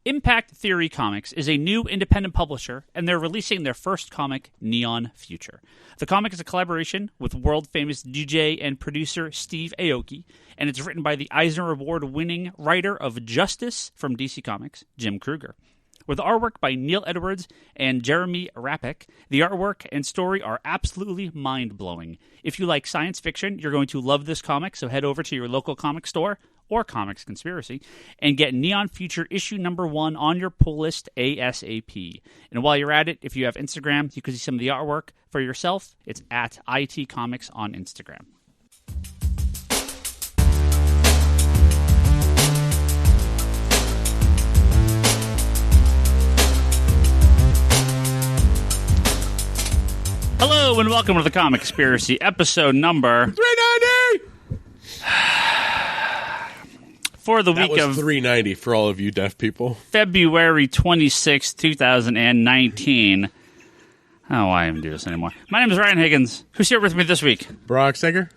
Impact Theory Comics is a new independent publisher, and they're releasing their first comic, Neon Future. The comic is a collaboration with world-famous DJ and producer Steve Aoki, and it's written by the Eisner Award-winning writer of Justice from DC Comics, Jim Kruger. With artwork by Neil Edwards and Jeremy Rapek, the artwork and story are absolutely mind-blowing. If you like science fiction, you're going to love this comic, so head over to your local comic store or Comics Conspiracy and get Neon Future issue number 1 on your pull list ASAP. And while you're at it, if you have Instagram, you can see some of the artwork for yourself. It's at IT Comics on Instagram. Hello and welcome to the Comic Conspiracy, episode number 390! For the That week was of 390 for all of you deaf people. February 26, 2019. I don't know why I even do this anymore. My name is Ryan Higgins. Who's here with me this week? Brock Seger.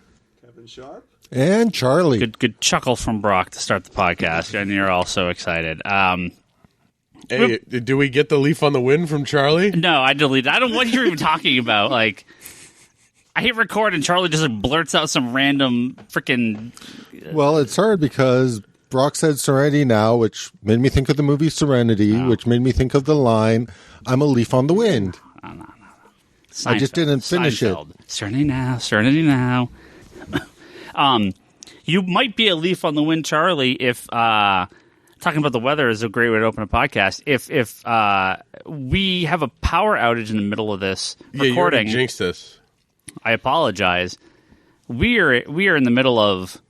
Kevin Sharp. And Charlie. Good chuckle from Brock to start the podcast, and you're all so excited. Hey, do we get the leaf on the wind from Charlie? No, I deleted it. I don't know what you're even talking about. Like, I hit record, and Charlie just like, blurts out some random freaking... Well, it's hard because Brock said Serenity Now, which made me think of the movie Serenity, which made me think of the line, I'm a leaf on the wind. No. I just didn't finish it. Serenity Now. You might be a leaf on the wind, Charlie, if talking about the weather is a great way to open a podcast. If we have a power outage in the middle of this recording, you jinxed us. I apologize. We are in the middle of,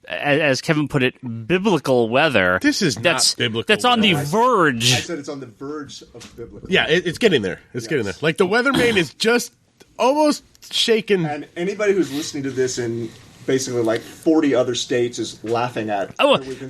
as Kevin put it, biblical weather. This is not biblical. That's on the verge. I said it's on the verge of biblical. Yeah, it's getting there. It's getting there. Like the weatherman is just almost shaking. And anybody who's listening to this in basically like 40 other states is laughing at.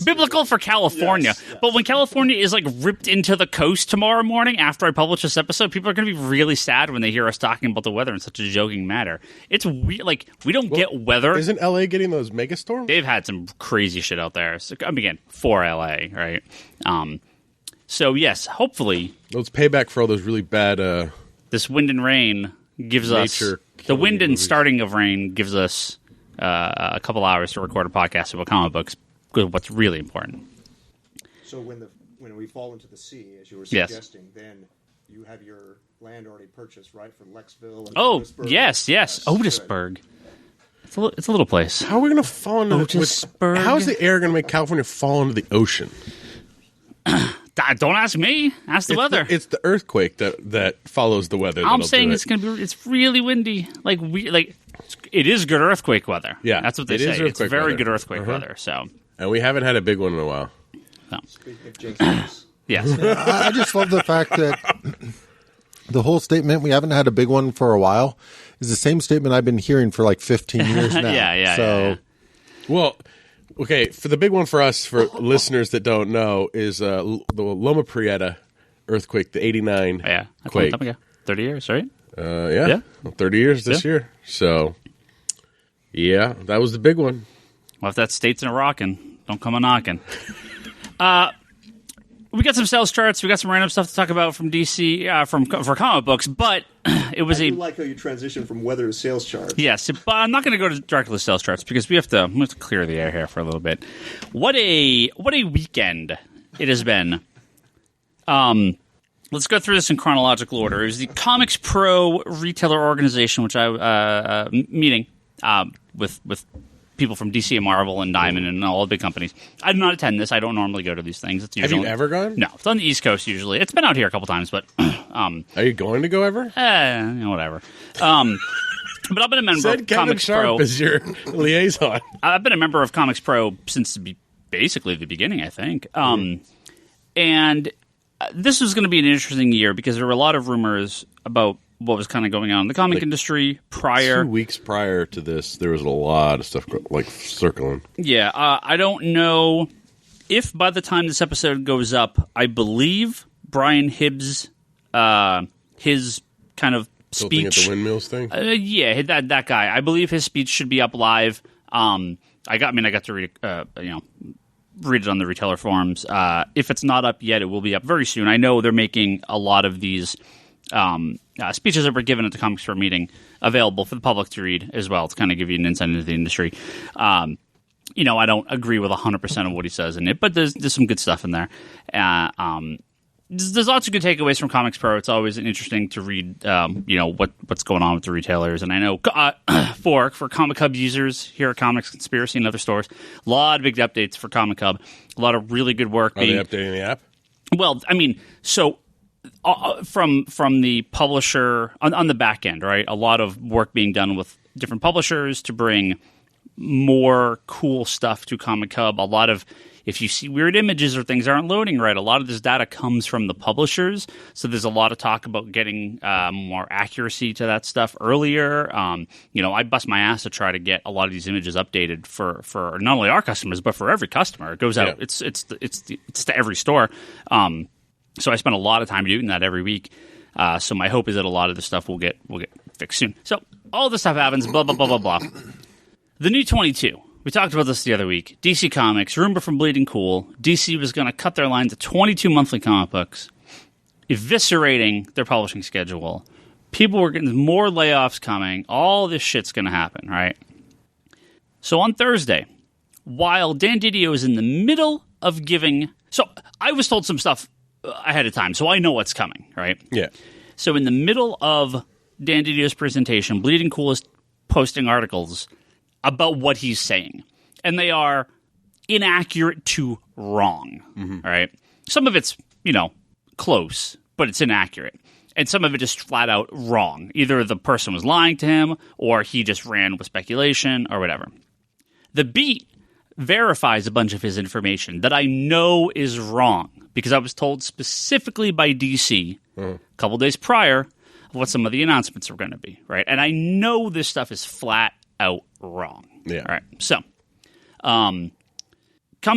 Biblical for California. Yes. But when California is like ripped into the coast tomorrow morning after I publish this episode, people are going to be really sad when they hear us talking about the weather in such a joking manner. It's weird. Like, we don't get weather. Isn't LA getting those mega storms? They've had some crazy shit out there. So, again, for LA, right? So, yes, hopefully. It's payback for all those really bad this wind and rain gives us. The wind and starting of rain gives us a couple hours to record a podcast about comic books, what's really important. So when we fall into the sea, as you were suggesting, then you have your land already purchased, right, from Lexville and Otisburg? Yes, Otisburg. It's a little place. How are we going to fall into Otisburg? How's the air going to make California fall into the ocean? Don't ask me. Ask the weather. It's the earthquake that follows the weather. I'm saying it's really windy. It is good earthquake weather. Yeah, that's what they say. It's very good earthquake weather. So, and we haven't had a big one in a while. No. Speaking of jinxes. Yes. I just love the fact that the whole statement, we haven't had a big one for a while, is the same statement I've been hearing for like 15 years now. Yeah. Well, okay, for the big one for us, for listeners that don't know, is the Loma Prieta earthquake, the 89 quake. 30 years, right? Yeah. 30 years this year. So, yeah, that was the big one. Well, if that state's in a rockin', don't come a knocking. We got some sales charts. We got some random stuff to talk about from DC for comic books, but it was I do like how you transition from weather to sales charts. Yes, but I'm not going to go directly to sales charts because we have to clear the air here for a little bit. What a weekend it has been. Let's go through this in chronological order. It was the ComicsPro retailer organization, which I meeting with people from DC and Marvel and Diamond and all the big companies. I do not attend this. I don't normally go to these things. It's usually, have you ever gone? No, it's on the East Coast usually. It's been out here a couple times, but are you going to go ever? Whatever. But I've been a member of Kevin ComicsPro. Sharp is your liaison. I've been a member of ComicsPro since basically the beginning, I think. And this was going to be an interesting year because there were a lot of rumors about what was kind of going on in the comic industry prior. 2 weeks prior to this, there was a lot of stuff circling. Yeah, I don't know if by the time this episode goes up, I believe Brian Hibbs, his kind of Tilting speech at the windmills thing. Yeah, that guy. I believe his speech should be up live. I got to read read it on the retailer forums. If it's not up yet, it will be up very soon. I know they're making a lot of these speeches that were given at the ComicsPro meeting available for the public to read as well, to kind of give you an insight into the industry. I don't agree with 100% of what he says in it, but there's some good stuff in there. There's lots of good takeaways from ComicsPro. It's always interesting to read, what's going on with the retailers. And I know for Comic Hub users here at Comics Conspiracy and other stores, a lot of big updates for Comic Hub. A lot of really good work. Are they updating the app? Well, I mean, so from the publisher on the back end, right? A lot of work being done with different publishers to bring more cool stuff to Comic Hub. A lot of, if you see weird images or things aren't loading right, a lot of this data comes from the publishers. So there's a lot of talk about getting more accuracy to that stuff earlier. I bust my ass to try to get a lot of these images updated for not only our customers, but for every customer. It goes out. It's to every store. So I spend a lot of time doing that every week. So my hope is that a lot of the stuff will get fixed soon. So all this stuff happens, blah, blah, blah, blah, blah. The new 22. We talked about this the other week. DC Comics, rumor from Bleeding Cool. DC was going to cut their line to 22 monthly comic books, eviscerating their publishing schedule. People were getting more layoffs coming. All this shit's going to happen, right? So on Thursday, while Dan Didio is in the middle of giving... So I was told some stuff ahead of time, so I know what's coming, right? Yeah. So in the middle of Dan Didio's presentation, Bleeding Cool is posting articles about what he's saying. And they are inaccurate to wrong, right? Some of it's, close, but it's inaccurate. And some of it is flat out wrong. Either the person was lying to him or he just ran with speculation or whatever. The Beat verifies a bunch of his information that I know is wrong because I was told specifically by DC a couple days prior of what some of the announcements were going to be, right? And I know this stuff is flat out wrong. Yeah. All right. So, come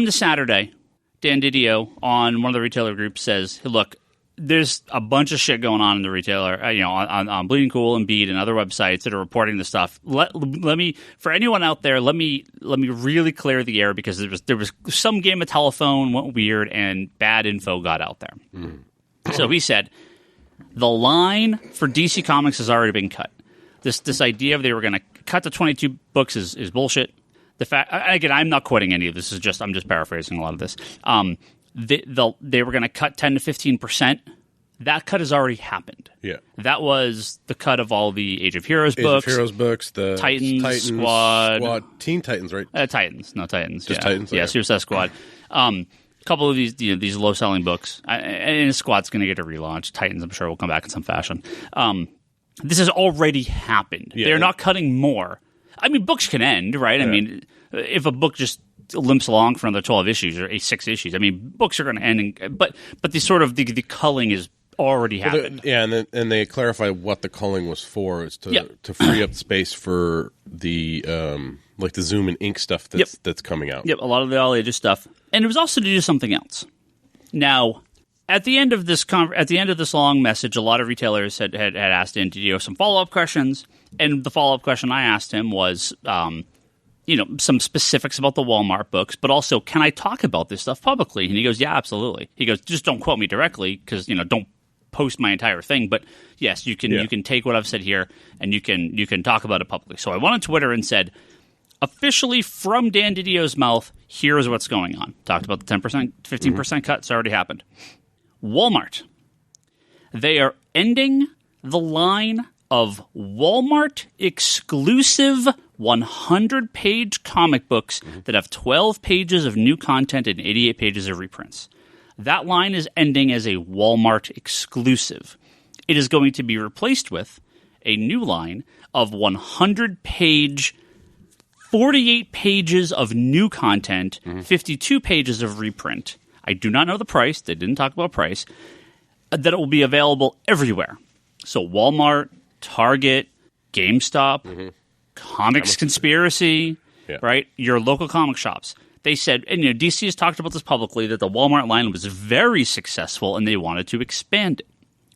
to Saturday, Dan Didio on one of the retailer groups says, hey, look, there's a bunch of shit going on in the retailer, on Bleeding Cool and Beat and other websites that are reporting this stuff. Let me, for anyone out there, let me really clear the air because there was some game of telephone went weird and bad info got out there. So he said, the line for DC Comics has already been cut. This idea of they were going to cut to 22 books is bullshit. The fact, again, I'm not quoting any of this. I'm just paraphrasing a lot of this. They were going to cut 10 to 15%. That cut has already happened. Yeah, that was the cut of all the Age of Heroes books. Age of Heroes books, the Titans Squad, Teen Titans, right? Titans, just Titans. Yeah, Suicide Squad. A couple of these low selling books, and Squad's going to get a relaunch. Titans, I'm sure, will come back in some fashion. This has already happened. Yeah. They're not cutting more. I mean, books can end, right? Yeah. I mean, if a book just limps along for another 12 issues or 6 issues, I mean, books are going to end. But the sort of the culling is already happened. And they clarify what the culling was for. Is to free up space for the the Zoom and Ink stuff that's coming out. Yep, a lot of the all ages stuff, and it was also to do something else. Now, at the end of this long message, a lot of retailers had asked Dan Didio some follow-up questions, and the follow-up question I asked him was, some specifics about the Walmart books, but also, can I talk about this stuff publicly? And he goes, yeah, absolutely. He goes, just don't quote me directly, because don't post my entire thing, but yes, you can take what I've said here, and you can talk about it publicly. So I went on Twitter and said, officially from Dan Didio's mouth, here's what's going on. Talked about the 10%, 15% cut. It's already happened. Walmart. They are ending the line of Walmart exclusive 100-page comic books that have 12 pages of new content and 88 pages of reprints. That line is ending as a Walmart exclusive. It is going to be replaced with a new line of 100-page, 48 pages of new content, 52 pages of reprint. I do not know the price. They didn't talk about price. That it will be available everywhere. So Walmart, Target, GameStop, Comics Conspiracy, right? Your local comic shops. They said, and DC has talked about this publicly, that the Walmart line was very successful and they wanted to expand it.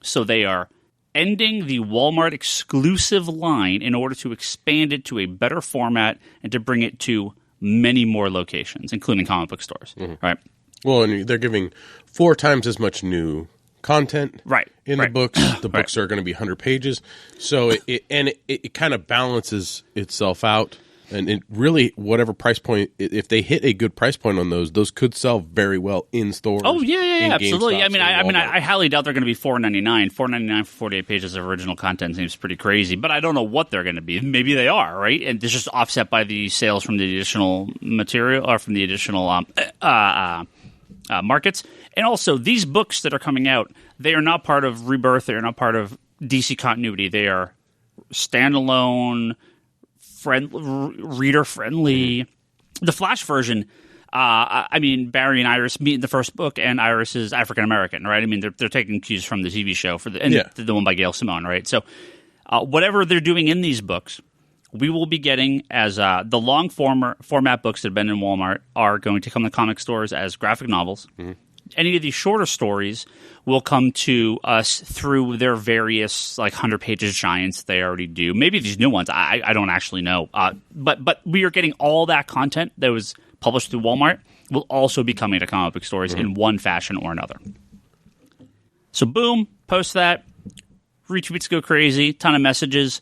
So they are ending the Walmart exclusive line in order to expand it to a better format and to bring it to many more locations, including comic book stores. Right? Well, and they're giving 4 times as much new content in the books. The books are going to be 100 pages. So it kind of balances itself out. And it really, whatever price point, if they hit a good price point on those could sell very well in stores. Oh yeah, absolutely. GameStops, I highly doubt they're going to be $4.99. $4.99 for 48 pages of original content seems pretty crazy. But I don't know what they're going to be. Maybe they are, right? And it's just offset by the sales from the additional material or from the additional markets. And also, these books that are coming out, they are not part of Rebirth. They are not part of DC continuity. They are standalone. Reader friendly. The Flash version, Barry and Iris meet in the first book, and Iris is African American, right? I mean, they're taking cues from the TV show the one by Gail Simone, right? So, whatever they're doing in these books, we will be getting as the long format books that have been in Walmart are going to come to comic stores as graphic novels. Mm-hmm. Any of these shorter stories will come to us through their various 100 pages giants they already do. Maybe these new ones. I don't actually know. But we are getting all that content that was published through Walmart will also be coming to comic book stores in one fashion or another. So boom, post that. Retweets go crazy. Ton of messages.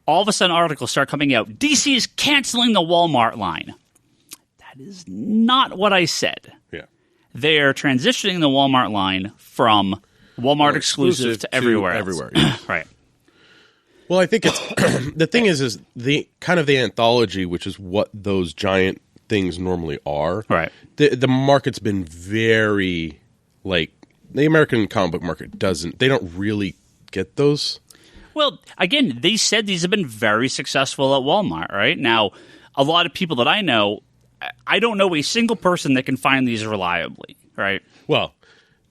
All of a sudden articles start coming out. DC is canceling the Walmart line. That is not what I said. Yeah. They're transitioning the Walmart line from Walmart exclusive to everywhere else. Yeah. Right. Well, I think it's the thing is the kind of the anthology, which is what those giant things normally are. Right. The market's been very the American comic book market they don't really get those. Well, again, they said these have been very successful at Walmart, right? Now, a lot of people that I know, I don't know a single person that can find these reliably, right? Well,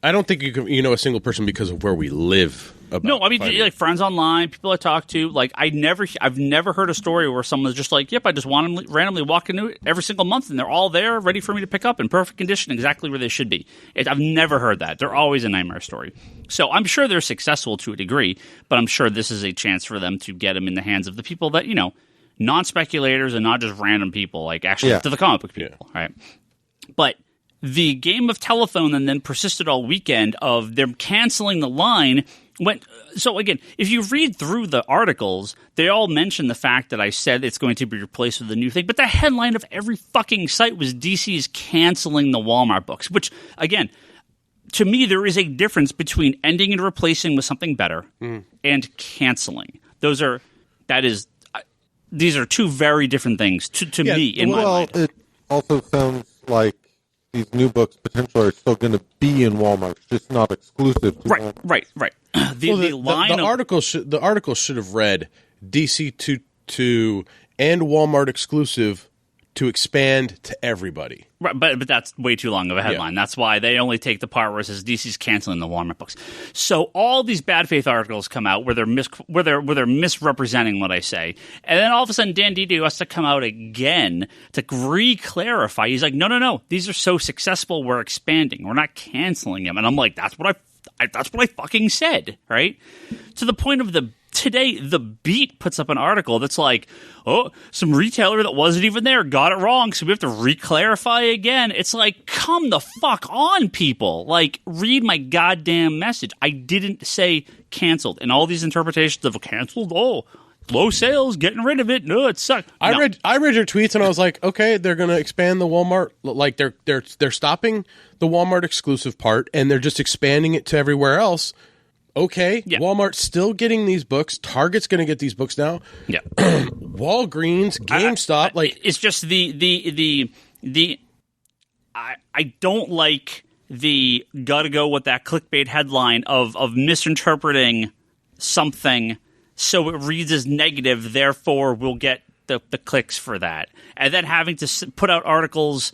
I don't think you know a single person because of where we live. No, I mean, friends online, people I talk to. I've never heard a story where someone's just like, "Yep, I just randomly walk into it every single month, and they're all there, ready for me to pick up in perfect condition, exactly where they should be." I've never heard that. They're always a nightmare story. So I'm sure they're successful to a degree, but I'm sure this is a chance for them to get them in the hands of the people that non-speculators and not just random people, to the comic book people, right? But the game of telephone and then persisted all weekend of them canceling the line. So again, if you read through the articles, they all mention the fact that I said it's going to be replaced with a new thing. But the headline of every fucking site was DC's canceling the Walmart books, which, again, to me, there is a difference between ending and replacing with something better and canceling. These are two very different things to me in my mind. Well, it also sounds like these new books potentially are still going to be in Walmart, just not exclusive to Walmart. Right. The article should have read DC 2 and Walmart exclusive to expand to everybody. Right, but that's way too long of a headline. Yeah. That's why they only take the part where it says DC's canceling the Walmart books. So all these bad faith articles come out where they're misrepresenting what I say, and then all of a sudden Dan Didio has to come out again to re-clarify. He's like, no, these are so successful, we're expanding, we're not canceling them. And I'm like, that's what I fucking said, right? To the point of today, The Beat puts up an article that's like, oh, some retailer that wasn't even there got it wrong, so we have to re-clarify again. It's like, come the fuck on, people. Read my goddamn message. I didn't say canceled. And all these interpretations of canceled, low sales, getting rid of it, no, it sucked. I read your tweets and I was like, okay, they're going to expand the Walmart, they're stopping the Walmart exclusive part and they're just expanding it to everywhere else. Okay, yeah. Walmart's still getting these books. Target's going to get these books now. Yeah, Walgreens, GameStop, it's just I don't like the gotta go with that clickbait headline of misinterpreting something so it reads as negative. Therefore, we'll get the clicks for that, and then having to put out articles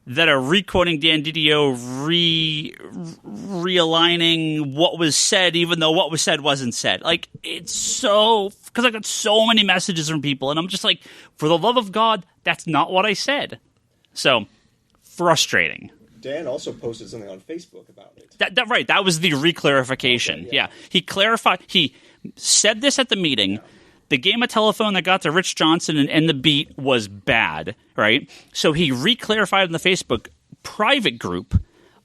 that are re-quoting Dan Didio, realigning what was said, even though what was said wasn't said. It's so... Because I got so many messages from people, and I'm just like, for the love of God, that's not what I said. So, frustrating. Dan also posted something on Facebook about it. Right, that was the re-clarification. Okay, yeah. He clarified... He said this at the meeting... Yeah. the game of telephone that got to Rich Johnson and the Beat was bad, right? So he re-clarified in the Facebook private group.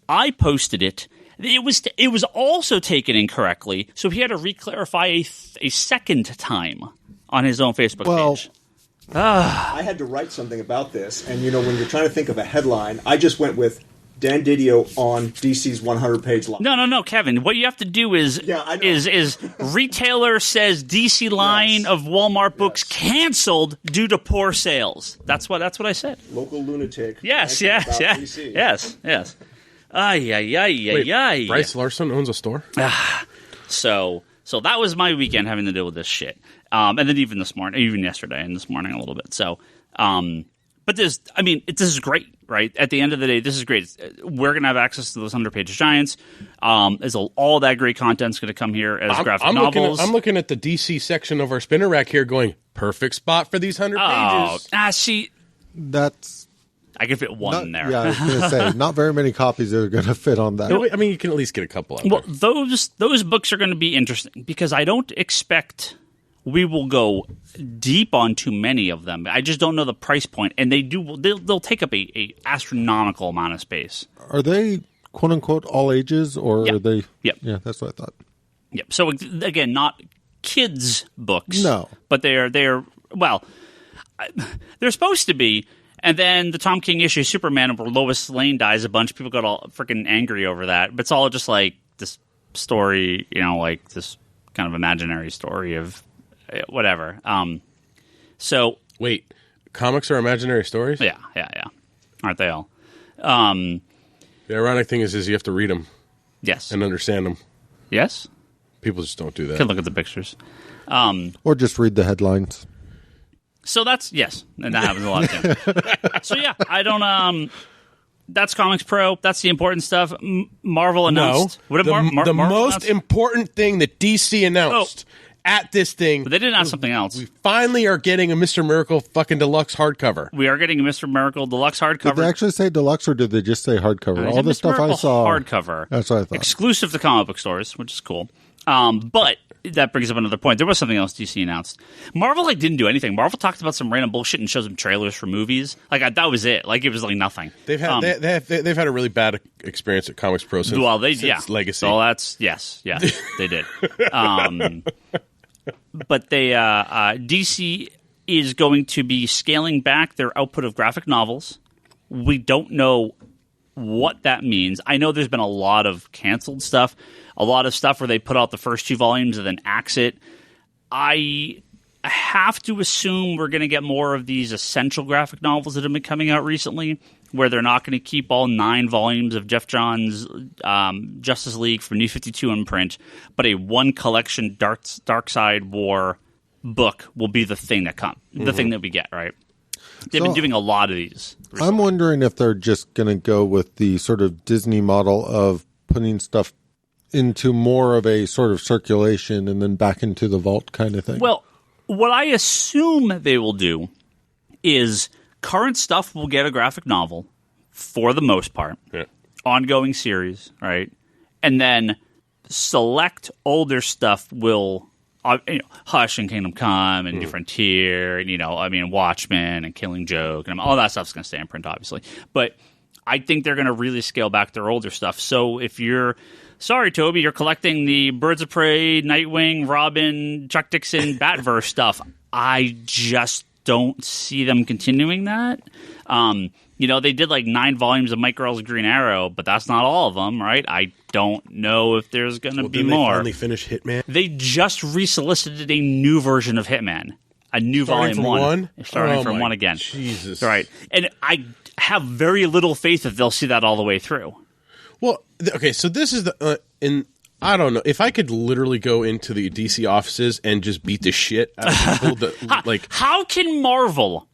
I posted it. It was also taken incorrectly, so he had to re-clarify a second time on his own Facebook page. I had to write something about this, and when you're trying to think of a headline, I just went with Dan Didio on DC's 100-page line. No, Kevin. What you have to do is retailer says DC line of Walmart books canceled due to poor sales. That's what I said. Local lunatic. Yes. DC. Yes. Ay. Bryce Larson owns a store? So that was my weekend having to deal with this shit. And then even yesterday and this morning a little bit. So, but this is great, right? At the end of the day, this is great. We're going to have access to those 100-page giants. All that great content's going to come here as graphic novels. I'm looking at the DC section of our spinner rack here going, perfect spot for these 100 pages. See. That's... I can fit one in there. Yeah, I was going to say, not very many copies are going to fit on that. I mean, you can at least get a couple out there. Well, those books are going to be interesting because I don't expect we will go deep on too many of them. I just don't know the price point, and they'll take up a astronomical amount of space. Are they quote unquote all ages, or are they? Yep. Yeah, that's what I thought. Yep. So again, not kids' books. No, but they're supposed to be. And then the Tom King issue, Superman, where Lois Lane dies a bunch. People got all freaking angry over that. But it's all just like this story, like this kind of imaginary story of whatever. So wait, comics are imaginary stories? Yeah. Aren't they all? The ironic thing is you have to read them. Yes. And understand them. Yes. People just don't do that. Can look at the pictures. Or just read the headlines. So that's, yes, and that happens a lot too. So yeah, I don't, that's ComicsPro. That's the important stuff. Marvel announced. The most important thing that DC announced at this thing. But they did announce something else. We finally are getting a Mr. Miracle fucking deluxe hardcover. We are getting a Mr. Miracle deluxe hardcover. Did they actually say deluxe or did they just say hardcover? All the stuff I saw. Hardcover. That's what I thought. Exclusive to comic book stores, which is cool. But that brings up another point. There was something else DC announced. Marvel didn't do anything. Marvel talked about some random bullshit and showed some trailers for movies. That was it. It was nothing. They've had they've had a really bad experience at ComicsPro since Legacy. Well, that's yes, they did. But they DC is going to be scaling back their output of graphic novels. We don't know what that means. I know there's been a lot of canceled stuff. A lot of stuff where they put out the first 2 volumes and then axe it. I have to assume we're going to get more of these essential graphic novels that have been coming out recently, where they're not going to keep all 9 volumes of Jeff Johns' Justice League from New 52 in print, but a one collection Dark Side War book will be the thing that the thing that we get, right? They've been doing a lot of these recently. I'm wondering if they're just going to go with the sort of Disney model of putting stuff into more of a sort of circulation and then back into the vault kind of thing. Well, what I assume they will do is current stuff will get a graphic novel for the most part, ongoing series, right? And then select older stuff will, Hush and Kingdom Come and New Frontier and, Watchmen and Killing Joke and all that stuff's going to stay in print, obviously. But I think they're going to really scale back their older stuff. So if you're... Sorry, Toby, you're collecting the Birds of Prey, Nightwing, Robin, Chuck Dixon, Batverse stuff. I just don't see them continuing that. They did 9 volumes of Mike Grell's Green Arrow, but that's not all of them, right? I don't know if there's going to be more. They finally finish Hitman? They just resolicited a new version of Hitman. A new volume 1. Starting from 1 again. Jesus. Right. And I have very little faith that they'll see that all the way through. Well, okay, so this is I don't know. If I could literally go into the DC offices and just beat the shit out of people How can Marvel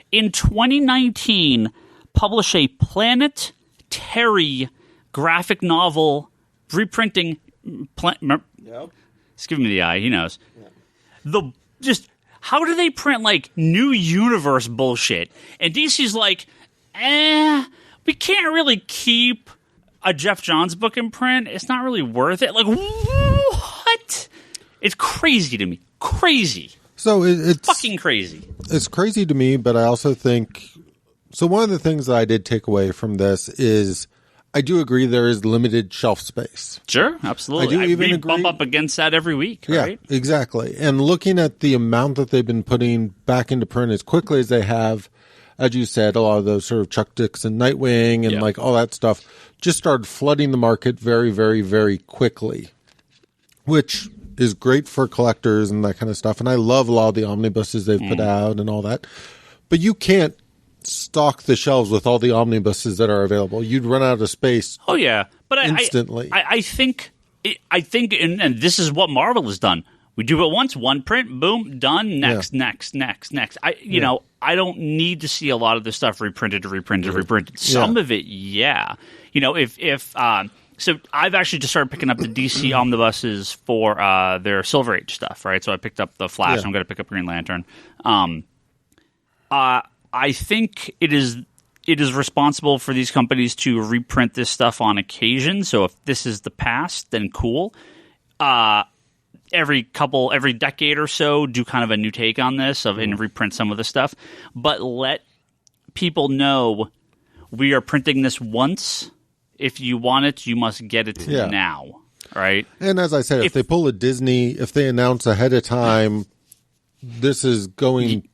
in 2019 publish a Planet Terry graphic novel reprinting He's giving me the eye, he knows. Yeah. How do they print New Universe bullshit? And DC's we can't really keep a Jeff Johns book in print. It's not really worth it. What? It's crazy to me. Crazy. So it's fucking crazy. It's crazy to me, but I also think... So one of the things that I did take away from this is I do agree there is limited shelf space. Sure, absolutely. We bump up against that every week, right? Yeah, exactly. And looking at the amount that they've been putting back into print as quickly as they have, as you said, a lot of those sort of Chuck Dixon Nightwing and like all that stuff just started flooding the market very, very, very quickly, which is great for collectors and that kind of stuff. And I love a lot of the omnibuses they've put out and all that. But you can't stock the shelves with all the omnibuses that are available. You'd run out of space. Oh yeah, but instantly. I think, and this is what Marvel has done. We do it once, one print, boom, done. Next. You know, I don't need to see a lot of this stuff reprinted. Some of it, yeah. You know, so I've actually just started picking up the DC omnibuses for their Silver Age stuff, right? So I picked up the Flash. I'm going to pick up Green Lantern. I think it is responsible for these companies to reprint this stuff on occasion. So if this is the past, then cool. Every decade or so, do kind of a new take on this and reprint some of the stuff. But let people know we are printing this once. If you want it, you must get it now, right? And as I said, if they pull a Disney, if they announce ahead of time, this is going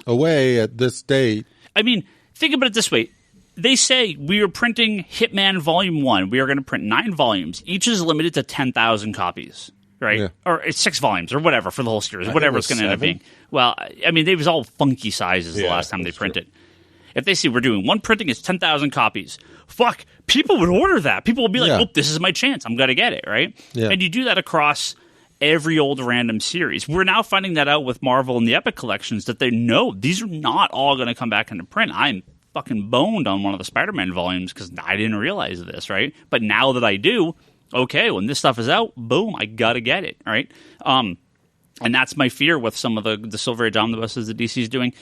away at this date. I mean, think about it this way. They say we are printing Hitman Volume 1. We are going to print 9 volumes. Each is limited to 10,000 copies, right? Yeah. Or it's 6 volumes or whatever for the whole series, whatever it's going to end up being. Well, I mean, they was all funky sizes the last time they printed. If they see we're doing one printing, it's 10,000 copies. Fuck, people would order that. People would be like, oh, this is my chance. I'm going to get it, right? Yeah. And you do that across every old random series. We're now finding that out with Marvel and the Epic collections that they know these are not all going to come back into print. I'm fucking boned on one of the Spider-Man volumes because I didn't realize this, right? But now that I do, okay, when this stuff is out, boom, I got to get it, right? And that's my fear with some of the Silver Age omnibuses that DC is doing.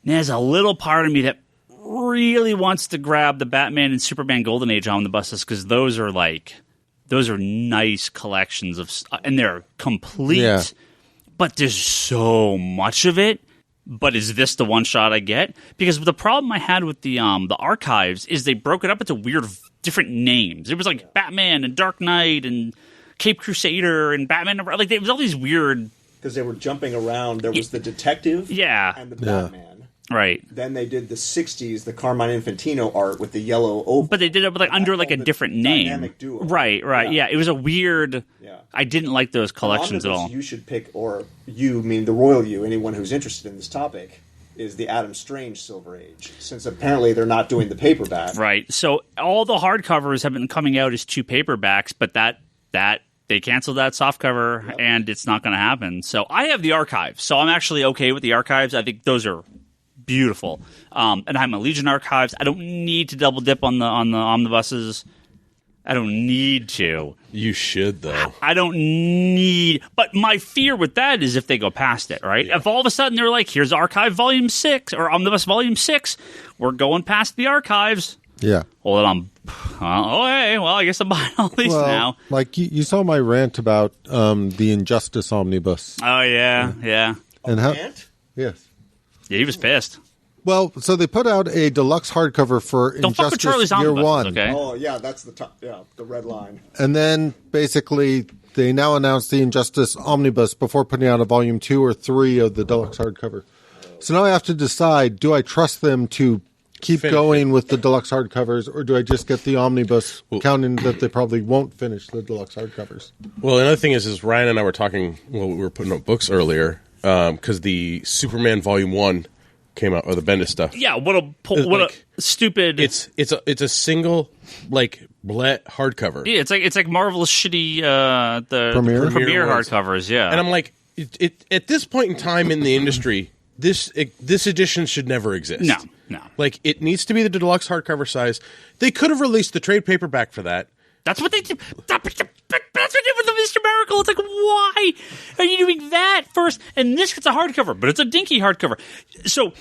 There's a little part of me that really wants to grab the Batman and Superman Golden Age omnibuses because those are nice collections of, and they're complete, but there's so much of it. But is this the one shot I get? Because the problem I had with the archives is they broke it up into weird different names. It was like Batman and Dark Knight and Cape Crusader and Batman. Like it was all these weird, because they were jumping around. There was the detective, and the Batman. Right. Then they did the 60s, the Carmine Infantino art with the yellow oval. But they did it under like a different name. Dynamic duo. Right. Yeah, it was a weird... Yeah. I didn't like those collections at all. You should pick, or you, mean the royal you, anyone who's interested in this topic, is the Adam Strange Silver Age, since apparently they're not doing the paperback. Right. So all the hardcovers have been coming out as 2 paperbacks, but that they canceled that softcover, and it's not going to happen. So I have the archives, so I'm actually okay with the archives. I think those are beautiful. And I have my Legion archives. I don't need to double dip on the omnibuses. I don't need to. You should, though. I don't need... But my fear with that is if they go past it, right? Yeah. If all of a sudden they're like, here's Archive Volume 6, or Omnibus Volume 6, we're going past the archives. Yeah. Well, then okay, well, I guess I'm buying all these now. Like, you saw my rant about the Injustice Omnibus. Oh, yeah. And how? Rant? Yes. Yeah, he was pissed. Well, so they put out a deluxe hardcover for Injustice Year One. Okay? Oh, yeah, that's the top. Yeah, the red line. And then basically they now announced the Injustice Omnibus before putting out a Volume 2 or 3 of the deluxe hardcover. So now I have to decide: do I trust them to keep going with the deluxe hardcovers, or do I just get the omnibus, counting that they probably won't finish the deluxe hardcovers? Well, another thing is Ryan and I were talking while we were putting up books earlier, because the Superman Volume 1 came out, or the Bendis stuff. Yeah, what a stupid... It's a single, like, hardcover. Yeah, it's like Marvel's shitty the premiere hardcovers, yeah. And I'm like, at this point in time in the industry, this edition should never exist. No. Like, it needs to be the deluxe hardcover size. They could have released the trade paperback for that. That's what they did. That's what they did with the Mr. Miracle. It's like, why are you doing that first? And this gets a hardcover, but it's a dinky hardcover. So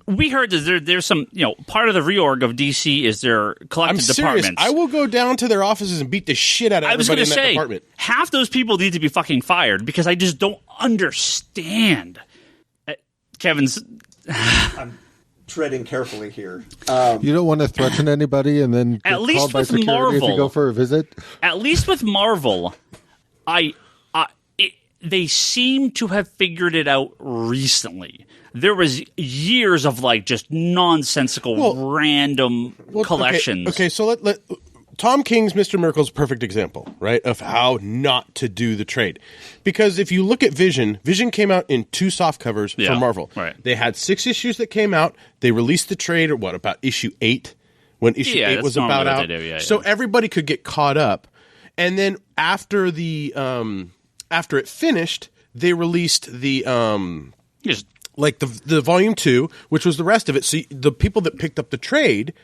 we heard that there's some, part of the reorg of DC is their collective departments. I will go down to their offices and beat the shit out of everybody in that department. Half those people need to be fucking fired because I just don't understand. Kevin's... I'm treading carefully here. You don't want to threaten anybody and then get called by security Marvel, if you go for a visit? At least with Marvel, they seem to have figured it out recently. There was years of just nonsensical, random collections. Okay, so let Tom King's Mr. Miracle's a perfect example, right, of how not to do the trade. Because if you look at Vision came out in 2 soft covers for Marvel. Right. They had 6 issues that came out. They released the trade about issue 8, when issue 8 was about out. So everybody could get caught up. And then after after it finished, they released the the volume 2, which was the rest of it. So the people that picked up the trade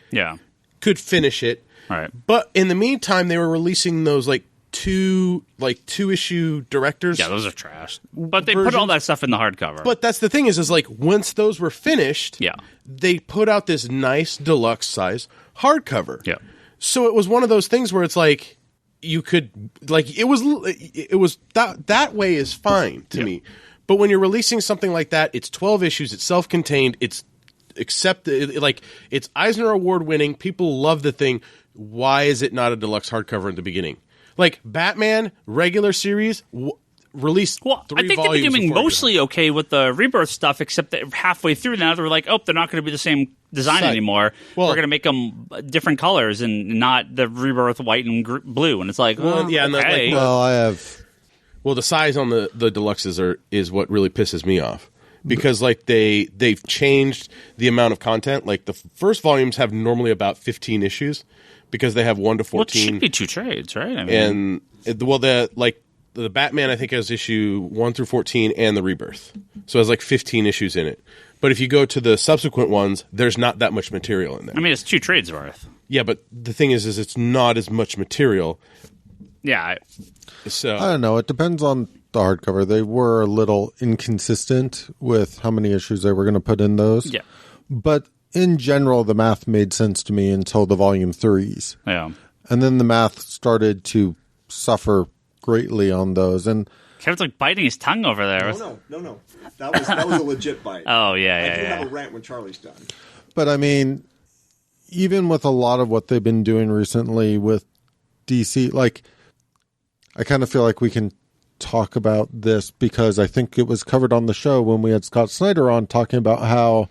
could finish it. Right. But in the meantime, they were releasing those 2 issue directors. Yeah, those are trash. But they put all that stuff in the hardcover. But that's the thing is once those were finished, they put out this nice deluxe size hardcover. Yeah. So it was one of those things where it's you could it was that way is fine to me. But when you're releasing something like that, it's 12 issues, it's self-contained, it's it's Eisner Award winning, people love the thing. Why is it not a deluxe hardcover in the beginning? Batman regular series released 3 volumes. I think they've been doing mostly okay with the Rebirth stuff, except that halfway through now they're they're not going to be the same design anymore. We're going to make them different colors and not the Rebirth white and blue. And it's okay. The size on the deluxes is what really pisses me off. Because they've changed the amount of content. The first volumes have normally about 15 issues because they have 1 to 14. Well, it should be 2 trades, right? The Batman I think has issue 1 through 14 and the Rebirth, so it has 15 issues in it. But if you go to the subsequent ones, there's not that much material in there. I mean, it's 2 trades worth. Yeah, but the thing is it's not as much material. Yeah. So I don't know. It depends on the hardcover. They were a little inconsistent with how many issues they were going to put in those. Yeah. But in general, the math made sense to me until the volume 3s. Yeah. And then the math started to suffer greatly on those. And Kevin's biting his tongue over there. No. That was a legit bite. Oh, yeah. I do have a rant when Charlie's done. But I mean, even with a lot of what they've been doing recently with DC, I kind of feel like we can talk about this because I think it was covered on the show when we had Scott Snyder on talking about how,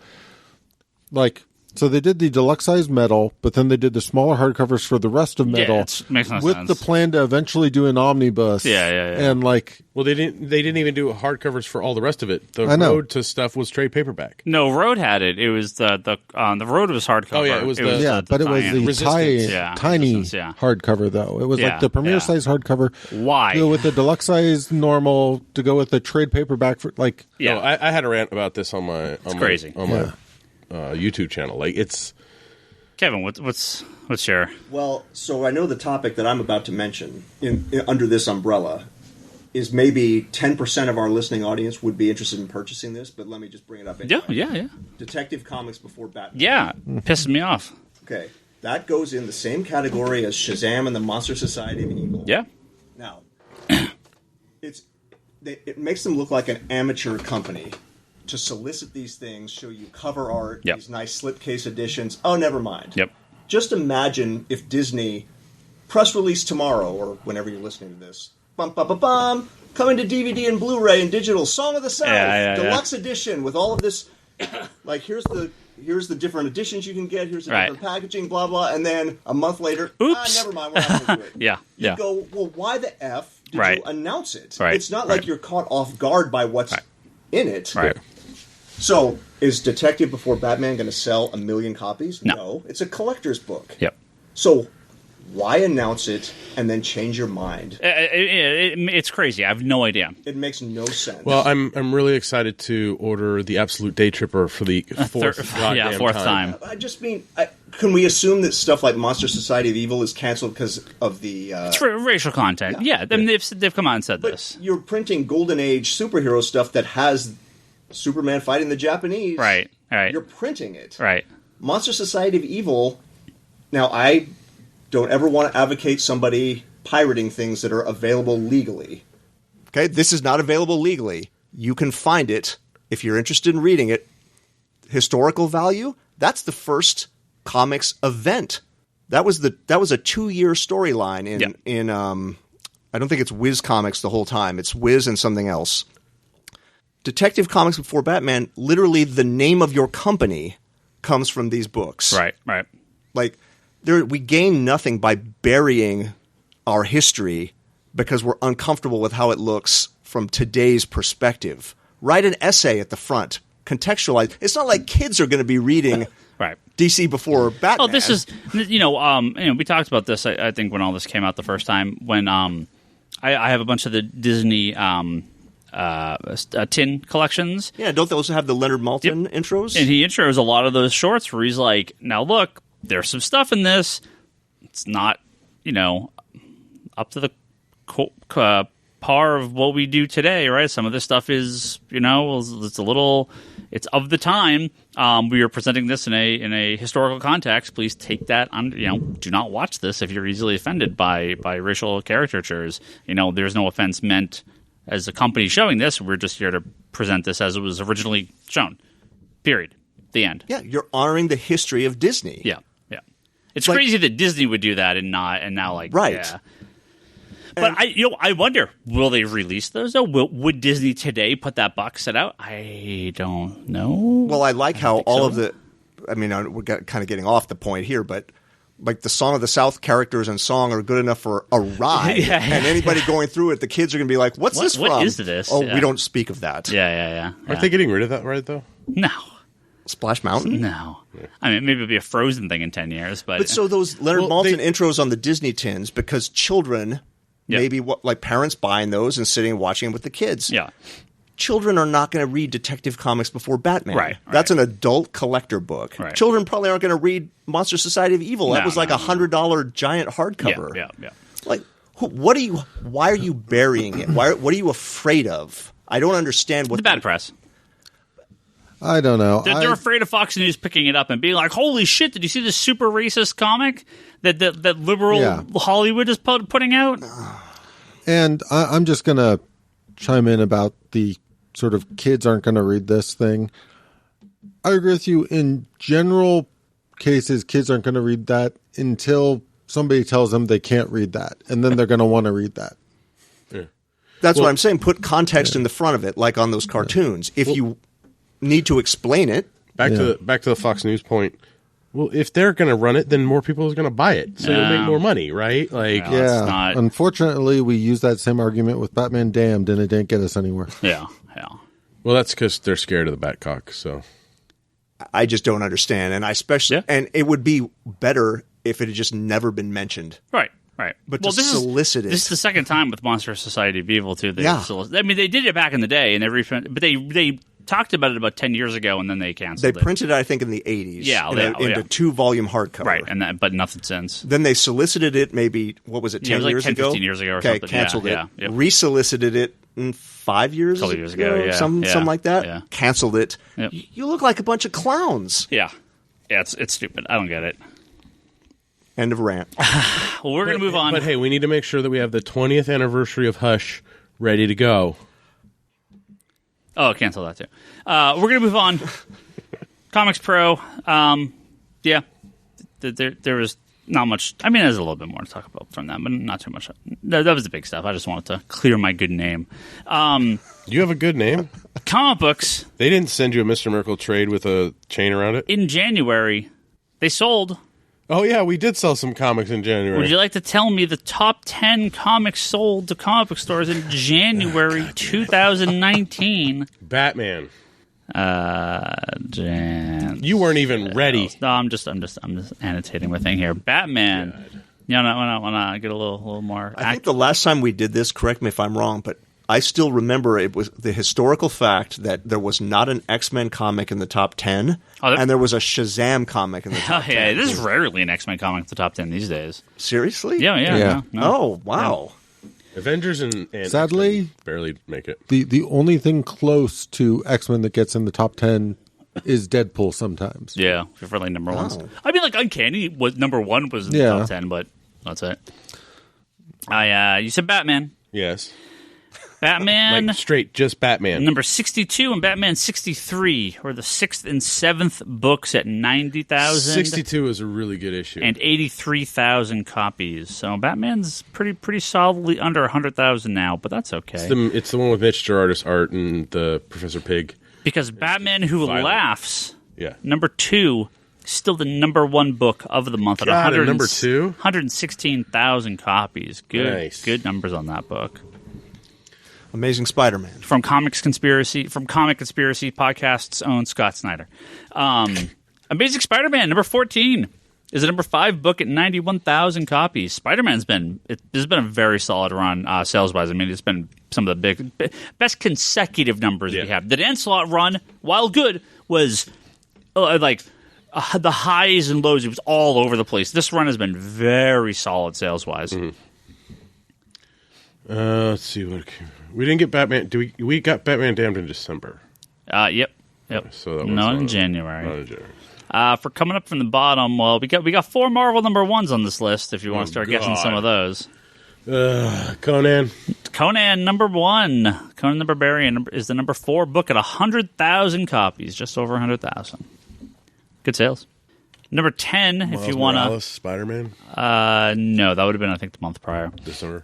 so they did the deluxe size metal, but then they did the smaller hardcovers for the rest of metal. Yeah, it makes no with sense. the plan to eventually do an omnibus. Yeah. And well, they didn't even do hardcovers for all the rest of it. The Road to stuff was trade paperback. No, Road had it. It was the Road was hardcover. Oh yeah, it was but it was the tiny hardcover though. It was the premier size hardcover. Why? To go with the deluxe size normal to go with the trade paperback for No, I had a rant about this on my crazy. My YouTube channel. It's Kevin. What's your? Well, so I know the topic that I'm about to mention under this umbrella is maybe 10% of our listening audience would be interested in purchasing this, but let me just bring it up anyway. Yeah. Detective Comics before Batman. Yeah, pisses me off. Okay, that goes in the same category as Shazam and the Monster Society of Evil. Yeah. Now, it makes them look like an amateur company to solicit these things, show you cover art, these nice slipcase editions. Oh, never mind. Yep. Just imagine if Disney, press release tomorrow, or whenever you're listening to this, coming to DVD and Blu-ray and digital, Song of the South, deluxe edition with all of this, here's the different editions you can get, here's the different packaging, blah, blah, and then a month later, never mind, we're not going to do it. You go, well, why the F did you announce it? It's not like you're caught off guard by what's in it. Right. So, is Detective Before Batman going to sell 1 million copies? No. It's a collector's book. Yep. So, why announce it and then change your mind? It's crazy. I have no idea. It makes no sense. Well, I'm really excited to order the Absolute Day Tripper for the fourth time. I just mean, can we assume that stuff like Monster Society of Evil is canceled because of the... it's for racial content. Yeah, they've come out and said this. You're printing Golden Age superhero stuff that has Superman fighting the Japanese. Right. Right. You're printing it. Right. Monster Society of Evil. Now, I don't ever want to advocate somebody pirating things that are available legally. Okay, this is not available legally. You can find it if you're interested in reading it. Historical value, that's the first comics event. That was a 2-year storyline in I don't think it's Wiz Comics the whole time. It's Wiz and something else. Detective Comics Before Batman, literally the name of your company comes from these books. Right. Like, we gain nothing by burying our history because we're uncomfortable with how it looks from today's perspective. Write an essay at the front. Contextualize. It's not like kids are going to be reading DC Before Batman. Oh, this is, we talked about this, I think, when all this came out the first time, when I have a bunch of the Disney tin collections. Yeah, don't they also have the Leonard Maltin intros? And he intros a lot of those shorts where he's like, now look, there's some stuff in this. It's not, up to the par of what we do today, right? Some of this stuff is, it's of the time. We are presenting this in a historical context. Please take that on. Do not watch this if you're easily offended by racial caricatures. There's no offense meant as a company showing this. We're just here to present this as it was originally shown. Period. The end. Yeah, you're honoring the history of Disney. Yeah. It's crazy that Disney would do that and now right. Yeah. But I wonder, will they release those though? Would Disney today put that box set out? I don't know. Well, I like how all of the. I mean, we're kind of getting off the point here, but like the Song of the South characters and song are good enough for a ride, and anybody going through it, the kids are going to be like, "What's this from? What is this?" Oh, we don't speak of that. Yeah. Aren't they getting rid of that right though? No. Splash Mountain? No. I mean, maybe it'll be a Frozen thing in 10 years, but so those Leonard Maltin intros on the Disney tins, because children. Yep. Maybe like parents buying those and sitting and watching them with the kids. Yeah. Children are not going to read Detective Comics Before Batman. Right. That's an adult collector book. Right. Children probably aren't going to read Monster Society of Evil. That was like $100 giant hardcover. Yeah. Like, why are you burying it? What are you afraid of? I don't understand what the bad press. I don't know. They're afraid of Fox News picking it up and being like, "Holy shit! Did you see this super racist comic that liberal Hollywood is putting out?" And I'm just going to chime in about the sort of kids aren't going to read this thing. I agree with you. In general cases, kids aren't going to read that until somebody tells them they can't read that, and then they're going to want to read that. Yeah. That's what I'm saying. Put context in the front of it, like on those cartoons. If you need to explain it. Back to the Fox News point. Well, if they're going to run it, then more people are going to buy it, so you'll make more money, right? Like, Unfortunately, we use that same argument with Batman Damned, and it didn't get us anywhere. Yeah. Well, that's because they're scared of the Batcock. So I just don't understand, and and it would be better if it had just never been mentioned. Right. But to solicit it. This is the second time with Monster Society of Evil too. I mean, they did it back in the day, and but they talked about it about 10 years ago, and then they canceled it. They printed it, I think, in the 80s. Into 2-volume hardcover. Right, but nothing since. Then they solicited it maybe, what was it, 10 years 10, ago? 15 years ago or something. Canceled it. Yep. Resolicited it 5 years ago. A couple years ago, something like that. Yeah. Canceled it. Yep. You look like a bunch of clowns. Yeah, it's stupid. I don't get it. End of rant. Well, we're going to move on. But hey, we need to make sure that we have the 20th anniversary of Hush ready to go. Oh, cancel that too. We're going to move on. ComicsPro. There was not much. I mean, there's a little bit more to talk about from them, but not too much. That was the big stuff. I just wanted to clear my good name. You have a good name. Comic books. They didn't send you a Mr. Miracle trade with a chain around it? In January, they sold. Oh, yeah, we did sell some comics in January. Would you like to tell me the top 10 comics sold to comic book stores in January 2019? Batman. You weren't even ready. No, I'm just annotating my thing here. Batman. God. You want to get a little more. I think the last time we did this, correct me if I'm wrong, but I still remember it was the historical fact that there was not an X-Men comic in the top 10, and there was a Shazam comic in the top 10. Yeah, there's rarely an X-Men comic in the top 10 these days. Seriously? Yeah. No. Oh, wow. Yeah. Avengers and sadly X-Men barely make it. The only thing close to X-Men that gets in the top 10 is Deadpool sometimes. Yeah, for friendly number ones. I mean, like Uncanny was number one was in the top 10, but that's it. You said Batman. Yes. Batman. Like straight, just Batman. Number 62 and Batman 63 were the 6th and 7th books at 90,000. 62 is a really good issue. And 83,000 copies. So Batman's pretty solidly under 100,000 now, but that's okay. It's the one with Mitch Gerardis art and the Professor Pig. Because Batman Who Laughs, yeah, number 2, still the number 1 book of the month at number 2? 116,000 copies. Good, nice. Good numbers on that book. Amazing Spider-Man. From Comic Conspiracy Podcast's own Scott Snyder. Amazing Spider-Man, number 14, is a number 5 book at 91,000 copies. Spider-Man's been a very solid run sales-wise. I mean, it's been some of the best consecutive numbers we have. The Dan Slott run, while good, was the highs and lows. It was all over the place. This run has been very solid sales-wise. Mm-hmm. Let's see what we didn't get Batman. We got Batman Damned in December? Yep. So that was not in January. For coming up from the bottom, well, we got 4 Marvel number 1s on this list. If you want to start guessing some of those, Conan number 1. Conan the Barbarian is the number 4 book at 100,000 copies, just over 100,000. Good sales. Number 10, Miles if you want to Spider-Man. No, that would have been I think the month prior. December.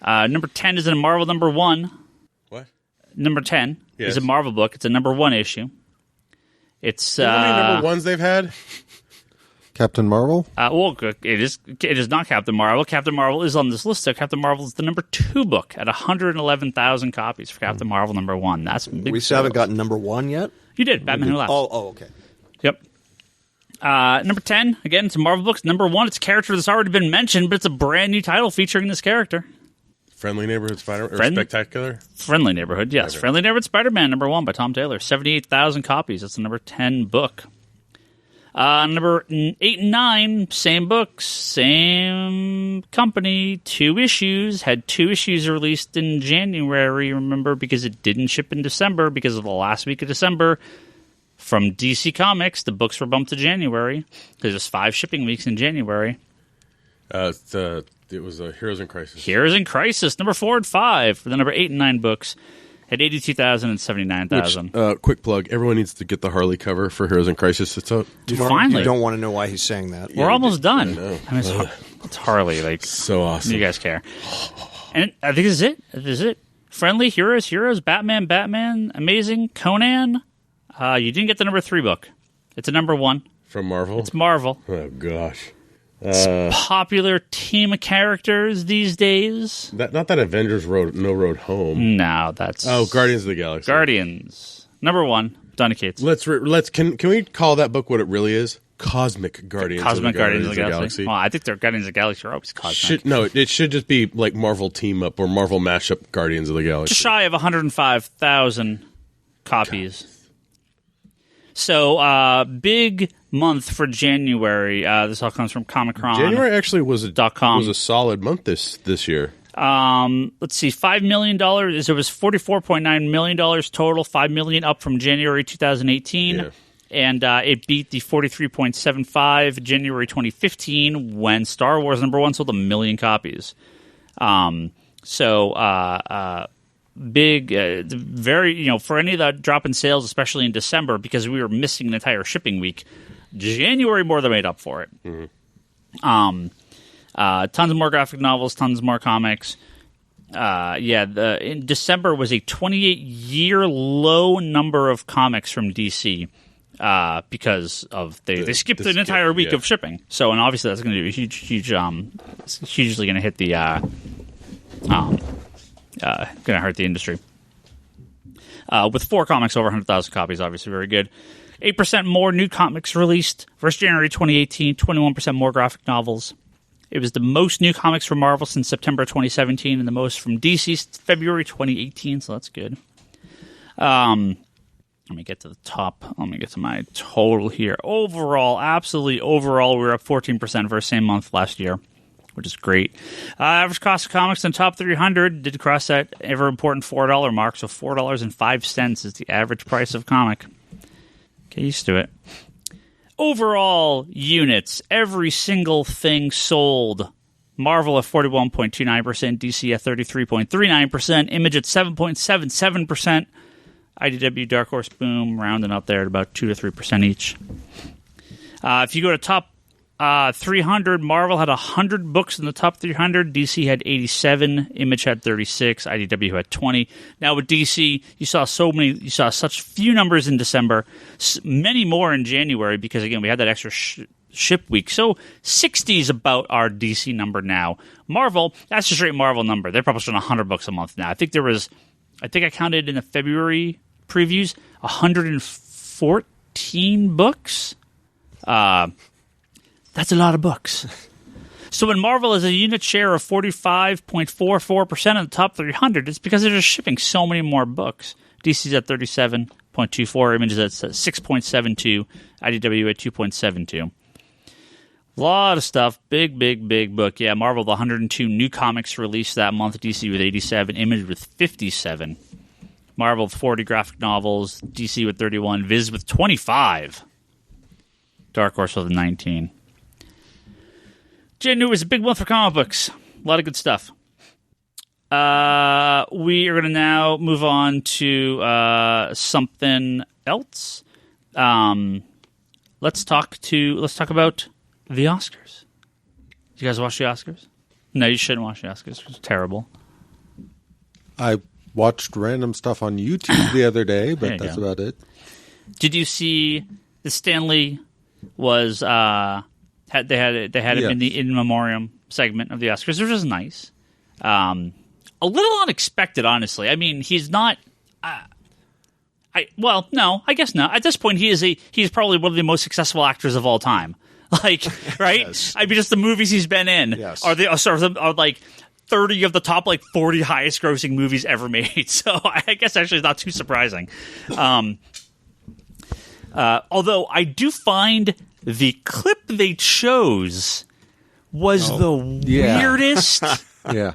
Number 10 is in a Marvel number 1. What? Number 10 is a Marvel book. It's a number 1 issue. It's how many number 1s they've had? Captain Marvel? Well, it is not Captain Marvel. Captain Marvel is on this list, so Captain Marvel is the number 2 book at 111,000 copies for Captain Marvel number 1. That's big. We still haven't gotten number 1 yet? You did, Batman Who Laughs. Oh, okay. Yep. Number 10, again, it's a Marvel book. Number 1, it's a character that's already been mentioned, but it's a brand new title featuring this character. Friendly Neighborhood Spider-Man? Spectacular? Friendly Neighborhood, yes. Okay. Friendly Neighborhood Spider-Man, number 1 by Tom Taylor. 78,000 copies. That's the number 10 book. Number 8 and 9, same books, same company, 2 issues. Had 2 issues released in January, remember, because it didn't ship in December because of the last week of December. From DC Comics, the books were bumped to January. There's just 5 shipping weeks in January. It was Heroes in Crisis. Heroes in Crisis, number 4 and 5 for the number 8 and 9 books. Had 82,000 and 79,000. Quick plug, everyone needs to get the Harley cover for Heroes in Crisis. It's out. Finally. You don't want to know why he's saying that. We're almost done. I mean, it's Harley. Like, so awesome. You guys care. And I think this is it. Friendly, Heroes, Batman, Amazing, Conan. You didn't get the number 3 book. It's a number 1. From Marvel? It's Marvel. Oh, gosh. It's popular team of characters these days. Not that Avengers No Road Home. No, that's... Oh, Guardians of the Galaxy. Guardians. Number 1, Donny Cates. Can we call that book what it really is? Cosmic Guardians of the Galaxy. Well, I think their Guardians of the Galaxy are always cosmic. It should just be like Marvel Team Up or Marvel Mashup Guardians of the Galaxy. Just shy of 105,000 copies. God. So, big month for January. This all comes from Comic-Con. January actually was a solid month this year. Let's see, $5 million. It was $44.9 million total, $5 million up from January 2018. Yeah. And it beat the 43.75 January 2015 when Star Wars number 1 sold 1 million copies. Big, very, for any of the drop in sales, especially in December, because we were missing an entire shipping week, January more than made up for it. Mm-hmm. Tons more graphic novels, tons more comics. In December was a 28-year low number of comics from DC because of they skipped an entire week of shipping. So, and obviously that's going to be it's hugely going to hit the going to hurt the industry. With 4 comics over 100,000 copies, obviously very good. 8% more new comics released versus January 2018, 21% more graphic novels. It was the most new comics from Marvel since September 2017 and the most from DC since February 2018, so that's good. Let me get to the top. Let me get to my total here. Overall, we're up 14% versus same month last year, which is great. Average cost of comics in the top 300 did cross that ever-important $4 mark, so $4.05 is the average price of comic. Get used to it. Overall units, every single thing sold. Marvel at 41.29%, DC at 33.39%, Image at 7.77%, IDW, Dark Horse, Boom, rounding up there at about 2 to 3% each. If you go to top 300, Marvel had 100 books in the top 300, DC had 87, Image had 36, IDW had 20. Now with DC, you saw such few numbers in December, many more in January because again we had that extra ship week. So 60 is about our DC number now. Marvel, that's a straight Marvel number. They're publishing 100 books a month now. I think I counted in the February previews 114 books. That's a lot of books. So when Marvel has a unit share of 45.44% of the top 300, it's because they're just shipping so many more books. DC's at 37.24, Image is at 6.72, IDW at 2.72. A lot of stuff. Big book. Yeah, Marvel with 102 new comics released that month. DC with 87. Image with 57. Marvel with 40 graphic novels. DC with 31. Viz with 25. Dark Horse with 19. January was a big month for comic books. A lot of good stuff. We are going to now move on to something else. Let's talk about the Oscars. Did you guys watch the Oscars? No, you shouldn't watch the Oscars. It was terrible. I watched random stuff on YouTube the other day, but that's about it. Did you see the Stanley was they had it in the In Memoriam segment of the Oscars, which was nice. A little unexpected, honestly. I mean, he's not. No, I guess not. At this point, he's probably one of the most successful actors of all time. Like, right? Yes. I mean, just the movies he's been in are like 30 of the top 40 highest grossing movies ever made. So I guess actually it's not too surprising. Although I do find the clip they chose was the weirdest. Yeah.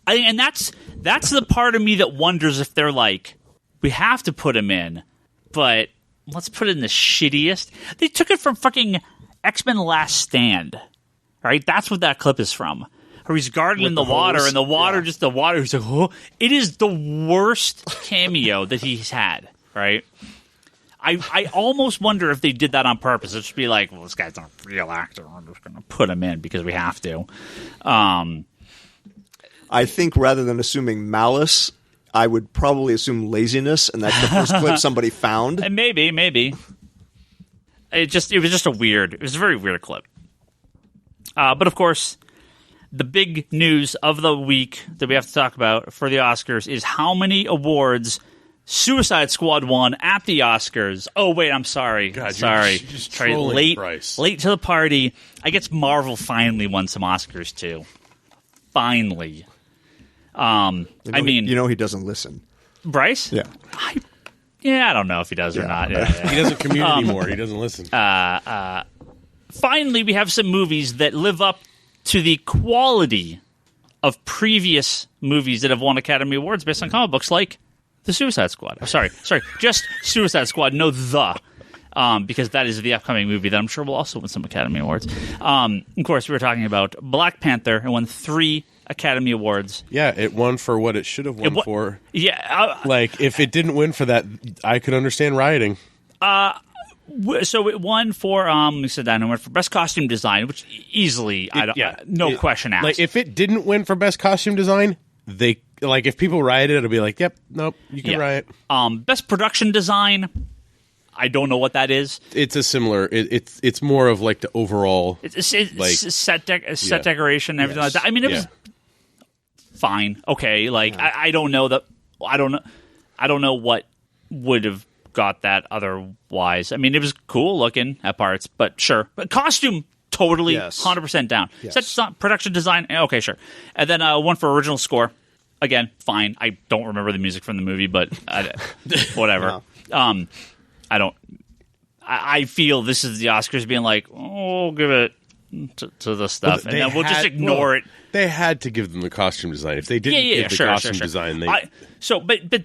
And that's the part of me that wonders if they're like, we have to put him in, but let's put it in the shittiest. They took it from fucking X-Men Last Stand, right? That's what that clip is from. Where he's gardening in the water, and the water, just the water. He's like, oh. It is the worst cameo that he's had, right? I almost wonder if they did that on purpose. It'd just be like, well, this guy's not a real actor. I'm just going to put him in because we have to. I think rather than assuming malice, I would probably assume laziness, and that's the first clip somebody found. And maybe. It was just a very weird clip. But of course, the big news of the week that we have to talk about for the Oscars is how many awards Suicide Squad won at the Oscars. Oh wait, I'm sorry. God, sorry. You're just trolling Bryce. Late to the party. I guess Marvel finally won some Oscars too. Finally. I mean, he doesn't listen. Bryce? Yeah. I don't know if he does or not. He doesn't commute anymore. He doesn't listen. Finally, we have some movies that live up to the quality of previous movies that have won Academy Awards based on comic books, like The Suicide Squad. Oh, sorry, just Suicide Squad. No, because that is the upcoming movie that I'm sure will also win some Academy Awards. Of course, we were talking about Black Panther. It won 3 Academy Awards. Yeah, it won for what it should have won for. Yeah. If it didn't win for that, I could understand rioting. So it won for, it won for Best Costume Design, which easily, no question asked. Like, if it didn't win for Best Costume Design, if people rioted, it'll be like, yep, nope, you can riot. Best Production Design, I don't know what that is. It's a similar. It's more of like the overall. It's set decoration and everything like that. I mean, it was fine. Okay, I don't know that. I don't know what would have got that otherwise. I mean, it was cool looking at parts, but sure. But costume, totally, 100% down. Yes. Set production design, okay, sure. And then one for original score. Again, fine. I don't remember the music from the movie, but whatever. No. I feel this is the Oscars being like, oh, give it to the stuff, and then we'll just ignore it. They had to give them the costume design. If they didn't give the costume design, but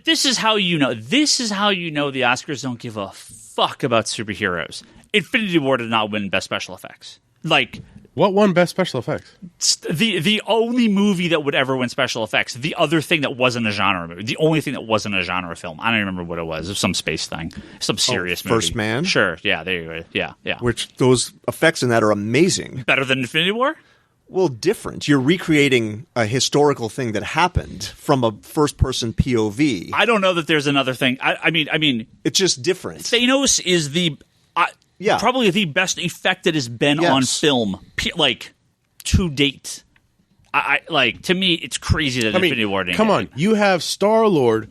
this is how you know. This is how you know the Oscars don't give a fuck fuck about superheroes. Infinity War did not win Best Special Effects. Like, what won Best Special Effects? The only movie that would ever win special effects. The other thing that wasn't a genre movie. The only thing that wasn't a genre film. I don't even remember what it was. It was some space thing. Some serious movie. First Man? Sure. Yeah, there you go. Yeah. Which those effects in that are amazing. Better than Infinity War? Well, different. You're recreating a historical thing that happened from a first-person POV. I don't know that there's another thing. I mean, it's just different. Thanos is probably the best effect that has been on film, like, to date. To me, it's crazy that Infinity War didn't. Come on, you have Star-Lord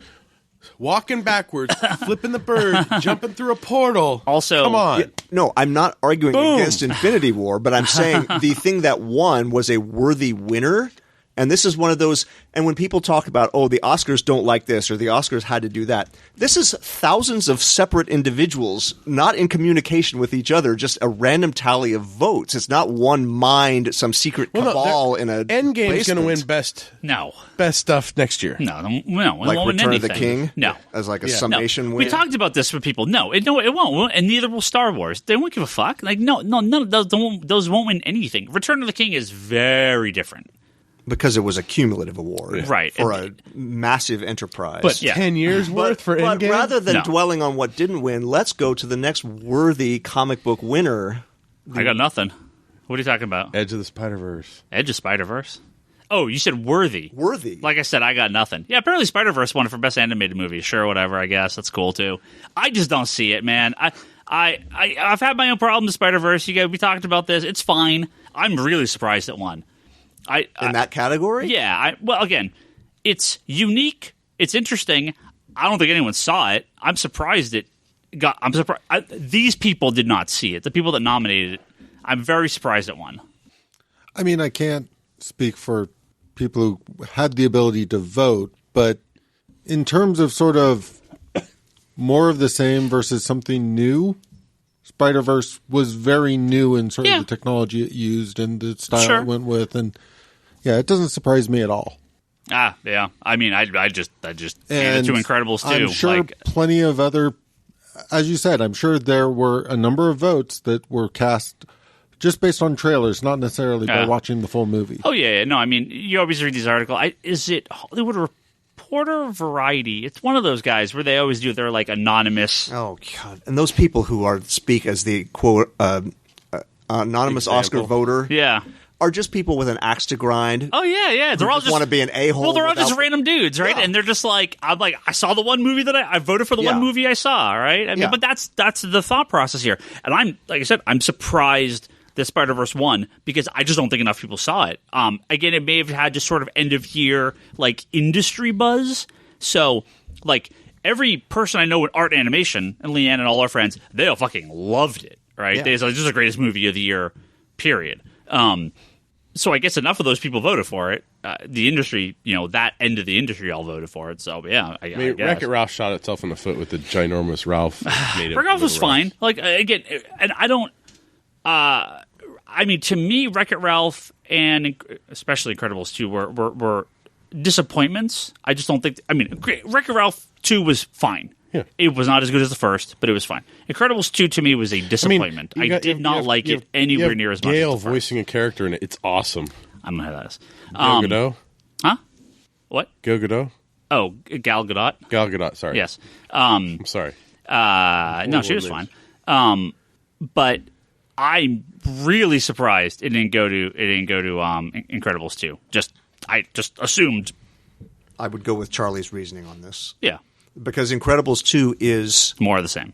walking backwards, flipping the bird, jumping through a portal. Also, come on. Yeah, no, I'm not arguing against Infinity War, but I'm saying the thing that won was a worthy winner. And this is one of those, and when people talk about, the Oscars don't like this or the Oscars had to do that, this is thousands of separate individuals not in communication with each other, just a random tally of votes. It's not one mind, some secret cabal in a Endgame's going to win best stuff next year. No, like Return of the King? No. As like a summation win? We talked about this with people. No, it won't. And neither will Star Wars. They won't give a fuck. Like, no, none of those won't win anything. Return of the King is very different. Because it was a cumulative award, right, for a massive enterprise. But 10 years worth for Endgame? But rather than dwelling on what didn't win, let's go to the next worthy comic book winner. I got nothing. What are you talking about? Edge of the Spider-Verse. Edge of Spider-Verse? Oh, you said worthy. Worthy. Like I said, I got nothing. Yeah, apparently Spider-Verse won it for Best Animated Movie. Sure, whatever, I guess. That's cool, too. I just don't see it, man. I've had my own problems with Spider-Verse. We talked about this. It's fine. I'm really surprised it won. In that category? Yeah. Well, again, it's unique. It's interesting. I don't think anyone saw it. I'm surprised it got. I'm surprised these people did not see it. The people that nominated it. I'm very surprised it won. I mean, I can't speak for people who had the ability to vote, but in terms of sort of more of the same versus something new, Spider-Verse was very new in sort of the technology it used and the style it went with, and it doesn't surprise me at all. Yeah. I mean, I just handed it to Incredibles too. I'm sure plenty of other, as you said, I'm sure there were a number of votes that were cast just based on trailers, not necessarily by watching the full movie. Oh yeah. No, I mean, you always read these articles. Is it Hollywood Reporter or Variety? It's one of those guys where they always do their like anonymous. Oh god! And those people who speak as the quote anonymous Oscar voter. Yeah. Are just people with an axe to grind. Oh yeah. They're all just want to be an a-hole. Well, they're all just random dudes, right? Yeah. And they're just like, I saw the one movie that I voted for the one movie I saw, right? I mean, but that's the thought process here. And I'm like I said, I'm surprised that Spider-Verse won because I just don't think enough people saw it. Again, it may have had just sort of end of year like industry buzz. So like every person I know in art and animation, and Leanne and all our friends, they all fucking loved it, right? Yeah. They was like, this is the greatest movie of the year, period. So I guess enough of those people voted for it. The industry, that end of the industry all voted for it. So, yeah, I guess. Wreck-It Ralph shot itself in the foot with the ginormous Ralph. Wreck-It Ralph was fine. Like, again, and I don't... I mean, to me, Wreck-It Ralph and especially Incredibles 2 were disappointments. I just don't think... I mean, Wreck-It Ralph 2 was fine. Yeah. It was not as good as the first, but it was fine. Incredibles 2 to me was a disappointment. I did not like it anywhere near as much. Gale voicing a character in it. It's awesome. I don't know how that is. Gal Gadot? Huh? What? Gal Gadot? Oh, Gal Gadot? Gal Gadot, sorry. Yes. I'm sorry. No, she was fine. But I'm really surprised it didn't go to Incredibles 2. I just assumed. I would go with Charlie's reasoning on this. Yeah. Because Incredibles 2 is... more of the same.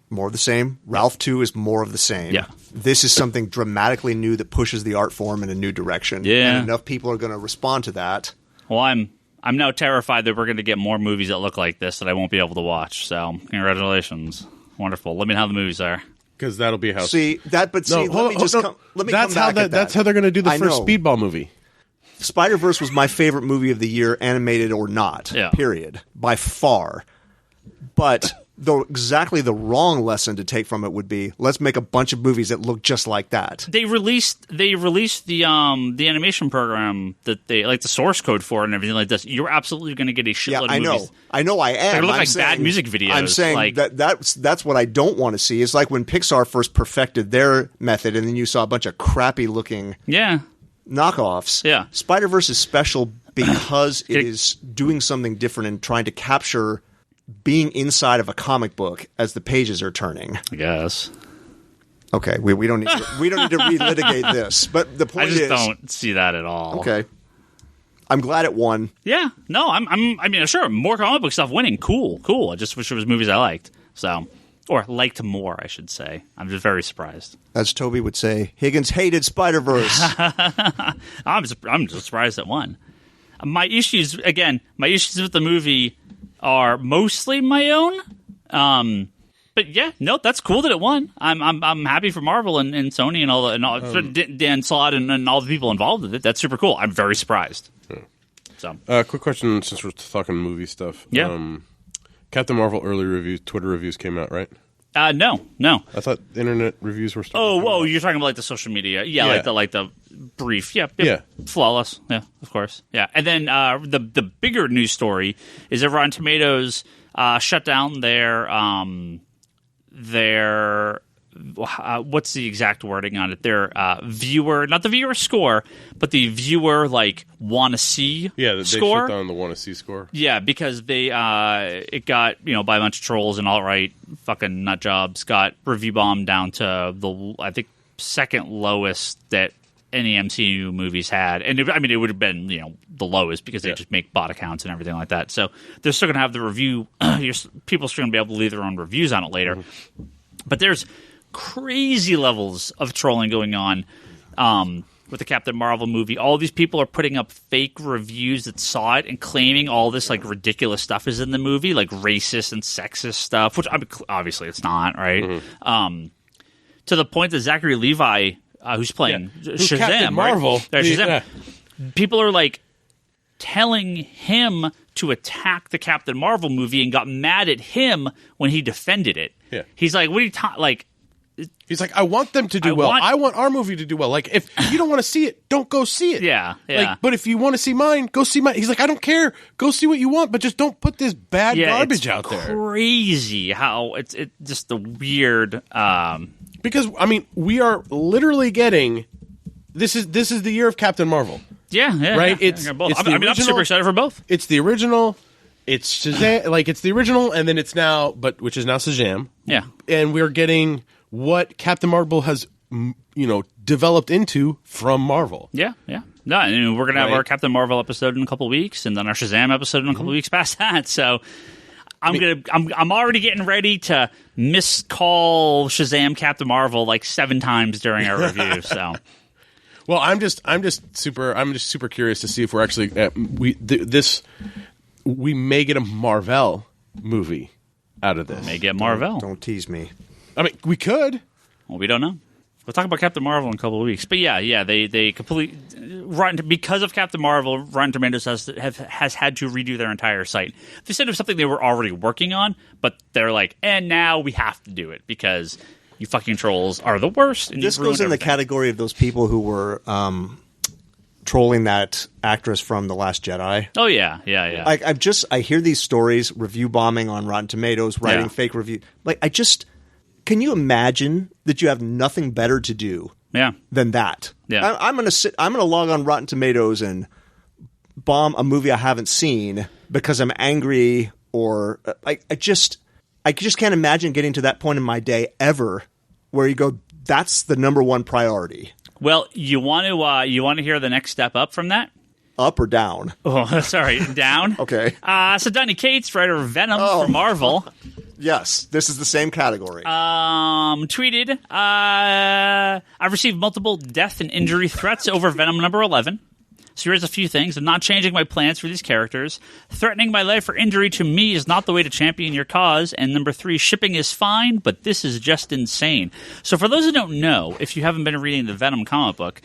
More of the same. Ralph 2 is more of the same. Yeah. This is something dramatically new that pushes the art form in a new direction. Yeah. And enough people are going to respond to that. Well, I'm now terrified that we're going to get more movies that look like this that I won't be able to watch. So, congratulations. Wonderful. Let me know how the movies are. Because that'll be how... let me come back at that. That's how they're going to do the first Speedball movie. Spider-Verse was my favorite movie of the year, animated or not, period, by far. But Though exactly the wrong lesson to take from it would be, let's make a bunch of movies that look just like that. They released the animation program that they like the source code for and everything like this. You're absolutely going to get a shitload of movies. I know I am. They look like bad music videos. I'm saying that's what I don't want to see. It's like when Pixar first perfected their method and then you saw a bunch of crappy looking knockoffs. Yeah. Spider-Verse is special because it is doing something different and trying to capture being inside of a comic book as the pages are turning. I guess. Okay, we don't need to relitigate this. But the point is, I just don't see that at all. Okay, I'm glad it won. Yeah, no, I mean, sure, more comic book stuff winning, cool. I just wish it was movies I liked, or liked more, I should say. I'm just very surprised. As Toby would say, Higgins hated Spider-Verse. I'm just surprised it won. My issues with the movie are mostly my own, but yeah, no, that's cool that it won. I'm happy for Marvel and Sony and all Dan Slott and all the people involved with it. That's super cool. I'm very surprised. So, quick question since we're talking movie stuff. Yeah, Captain Marvel early reviews, Twitter reviews came out, right? No. I thought internet reviews were. Oh, you're talking about like the social media, like the brief, yeah, flawless, yeah, of course, yeah. And then the bigger news story is that Rotten Tomatoes shut down their what's the exact wording on it? Their viewer, not the viewer score, but the viewer wanna see score. They shut down the wanna see score. Yeah, because they it got by a bunch of trolls and alt-right fucking nut jobs, got review bombed down to the I think second lowest that any MCU movies had, and it would have been the lowest because they just make bot accounts and everything like that. So they're still going to have the review. People are still going to be able to leave their own reviews on it later. Mm-hmm. But there's crazy levels of trolling going on with the Captain Marvel movie. All these people are putting up fake reviews that saw it and claiming all this ridiculous stuff is in the movie, like racist and sexist stuff, which obviously it's not, right? Mm-hmm. To the point that Zachary Levi, who's playing Shazam, Captain Marvel. Right? Shazam. Yeah. People are telling him to attack the Captain Marvel movie and got mad at him when he defended it. Yeah. He's like, "What are you He's like, I want them to do well. I want our movie to do well. Like, if you don't want to see it, don't go see it. Yeah. But if you want to see mine, go see mine. He's like, I don't care. Go see what you want, but just don't put this bad garbage out there. Crazy how it's just the weird. Because we are literally getting this is the year of Captain Marvel. Yeah. Right. It's I'm super excited for both. It's the original. It's Shazam. It's the original, and then it's now, which is now Shazam. Yeah. And we're getting what Captain Marvel has, developed into from Marvel. Yeah. No, and we're gonna have our Captain Marvel episode in a couple of weeks, and then our Shazam episode in a couple of weeks past that. So. I'm already getting ready to miscall Shazam Captain Marvel 7 times during our review. So, well, I'm just super curious to see if we're actually we may get a Marvel movie out of this. May get Marvel. Don't tease me. We could. Well, we don't know. We'll talk about Captain Marvel in a couple of weeks. But yeah, they completely because of Captain Marvel, Rotten Tomatoes has had to redo their entire site. They said it was something they were already working on, but they're like, and now we have to do it because you fucking trolls are the worst. And this goes in the category of those people who were trolling that actress from The Last Jedi. Oh yeah. I hear these stories, review bombing on Rotten Tomatoes, writing fake review. Can you imagine that you have nothing better to do than that? Yeah. I'm gonna log on Rotten Tomatoes and bomb a movie I haven't seen because I'm angry, or I just can't imagine getting to that point in my day ever where you go, that's the number one priority. Well, you want to hear the next step up from that? Up or down? Oh, sorry, down. Okay. So Donny Cates, writer of Venom for Marvel. Yes, this is the same category. Tweeted, I've received multiple death and injury threats over Venom number 11. So here's a few things. I'm not changing my plans for these characters. Threatening my life or injury to me is not the way to champion your cause. And number 3, shipping is fine, but this is just insane. So for those who don't know, if you haven't been reading the Venom comic book,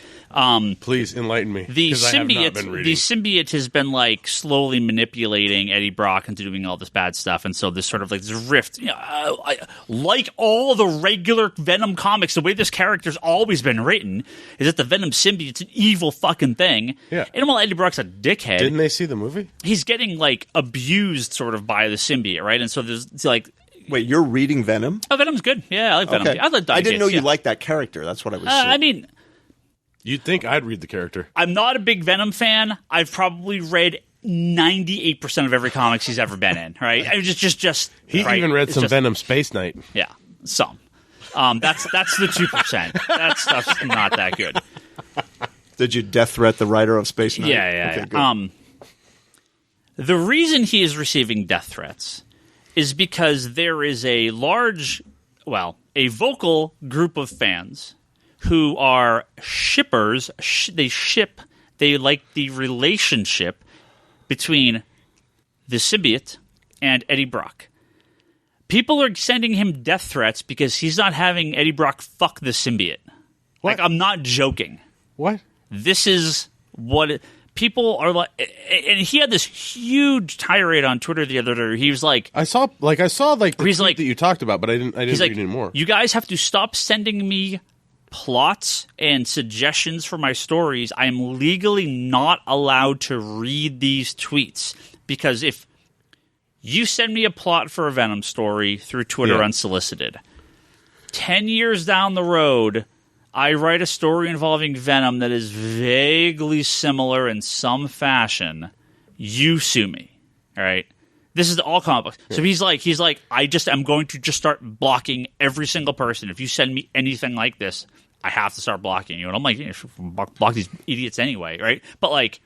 please enlighten me. The symbiote has been like slowly manipulating Eddie Brock into doing all this bad stuff, and so there's sort of like this rift. Like all the regular Venom comics, the way this character's always been written is that the Venom symbiote's an evil fucking thing. Yeah. And while Eddie Brock's a dickhead, didn't they see the movie? He's getting like abused sort of by the symbiote, right? And so there's like. Wait, you're reading Venom? Oh, Venom's good. Yeah, I like Venom. Okay. I didn't know you liked that character. That's what I was saying. I mean, you'd think I'd read the character. I'm not a big Venom fan. I've probably read 98% of every comics he's ever been in, right? I just he right? even read some Venom Space Knight. Yeah, some. That's the 2%. That stuff's not that good. Did you death threat the writer of Space Knight? Yeah. Okay, the reason he is receiving death threats is because there is a vocal group of fans who are shippers. They like the relationship between the symbiote and Eddie Brock. People are sending him death threats because he's not having Eddie Brock fuck the symbiote. What? Like, I'm not joking. What? This is what people are like. And he had this huge tirade on Twitter the other day. He was like, I saw the tweet that you talked about, but I didn't read anymore. You guys have to stop sending me plots and suggestions for my stories. I am legally not allowed to read these tweets because if you send me a plot for a Venom story through Twitter unsolicited, 10 years down the road, I write a story involving Venom that is vaguely similar in some fashion, you sue me. All right? This is all comic books. So he's like, I'm going to just start blocking every single person. If you send me anything like this, I have to start blocking you. And I'm like, block these idiots anyway, right? But like,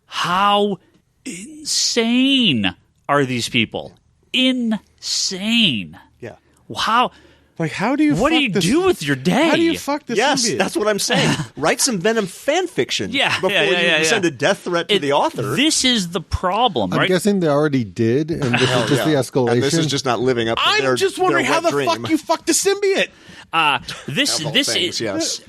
how insane are these people? Insane. Yeah. How? Like, how do you? What do you do with your day? How do you fuck this? Yes, symbiote? that's what I'm saying. Write some Venom fan fiction. Before you send a death threat to the author. This is the problem, right? I'm guessing they already did, and this is just the escalation. And this is just not living up to I'm just wondering how the fuck you fucked a symbiote. This is